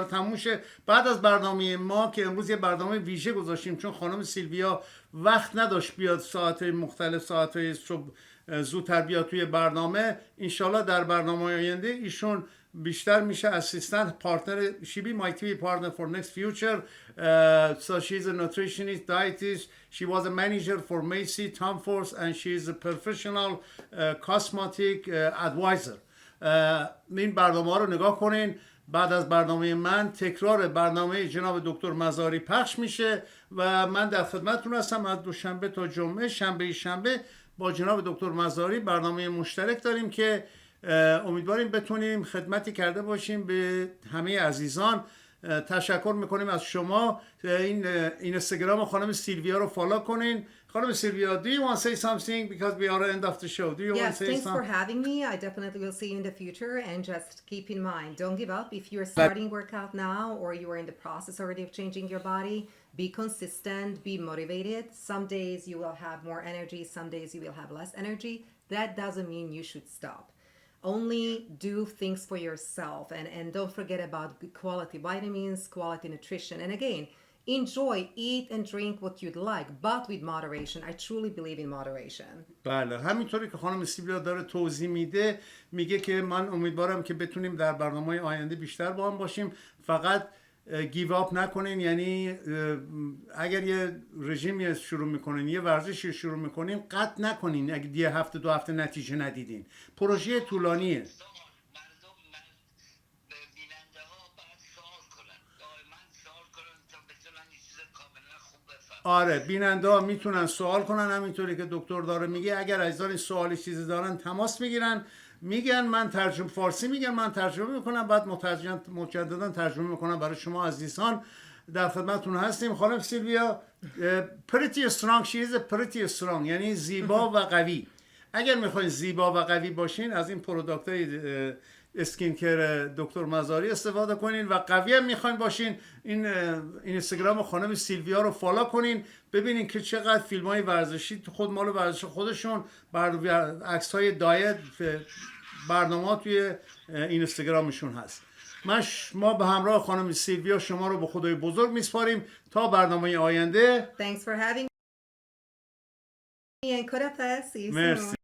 تموم شه. بعد از برنامه ما که امروز یه برنامه ویژه گذاشتیم چون خانم سیلویا وقت نداشت بیاد ساعت مختلف ساعت صبح زودتر بیاد توی برنامه، انشالله در برنامه آینده ایشون بیشتر میشه اسیستنت پارتنر. she be my TV partner for next future. So she's a nutritionist, dietist. She was a manager for Macy, Tom Ford, and she is a professional cosmetic advisor. این برنامه رو نگاه کنین. بعد از برنامه من تکرار برنامه جناب دکتر مزاری پخش میشه و من در خدمتتون هستم از دوشنبه تا جمعه. شنبه با جناب دکتر مزاری برنامه مشترک داریم که امیدواریم بتونیم خدمتی کرده باشیم به همه عزیزان. تشکر میکنیم از شما. این اینستاگرام خانم سیلویا رو فالو کنین. خانم سیلویا, do you want to say something because we are at the end of the show? Do you want to say thanks something? for having me. I definitely will see you in the future, and just keep in mind, don't give up. If you're starting workout now or you are in the process already of changing your body, be consistent, be motivated. Some days you will have more energy, some days you will have less energy. That doesn't mean you should stop. Only do things for yourself, and don't forget about good quality vitamins, quality nutrition. And again, enjoy, eat and drink what you'd like, but with moderation. I truly believe in moderation. بله همینطوری که خانم سیلویا داره توضیح میده، میگه که من امیدوارم که بتونیم در برنامه آینده بیشتر با هم باشیم. فقط گیو اپ نکنین، یعنی اگر یه رژیمی شروع میکنین، یه ورزشی شروع میکنین، قطع نکنین اگه یه هفته 2 هفته نتیجه ندیدین. پروژه طولانیه. مردم بیننده ها باید سوال کنن، دائما سوال کنن تا بتونن این چیز کاملا خوب بفهمن. آره بیننده ها میتونن سوال کنن، همینطوری که دکتر داره میگه. اگر عزیزان سوالی چیزی دارن تماس میگیرن میگن من ترجمه فارسی میگن، من ترجمه میکنم، بعد مجددا ترجمه میکنم برای شما عزیزان. در خدمتتون هستیم. خانم سیلویا pretty strong, she is a pretty strong، یعنی زیبا و قوی. اگر میخواین زیبا و قوی باشین از این پروداکت های اسکین کر دکتر مزاری استفاده کنین، و قوی هم میخواین باشین این اینستاگرام خانم سیلویا رو فالو کنین، ببینین که چقدر فیلم های ورزشی خود مال ورزش خودشون، عکس های دایت، برنامه توی اینستاگرامشون هست. ما به همراه خانم سیلویا شما رو به خدای بزرگ میسپاریم تا برنامه آینده. Thanks for having me and خداحافظ. See you soon. مرسی.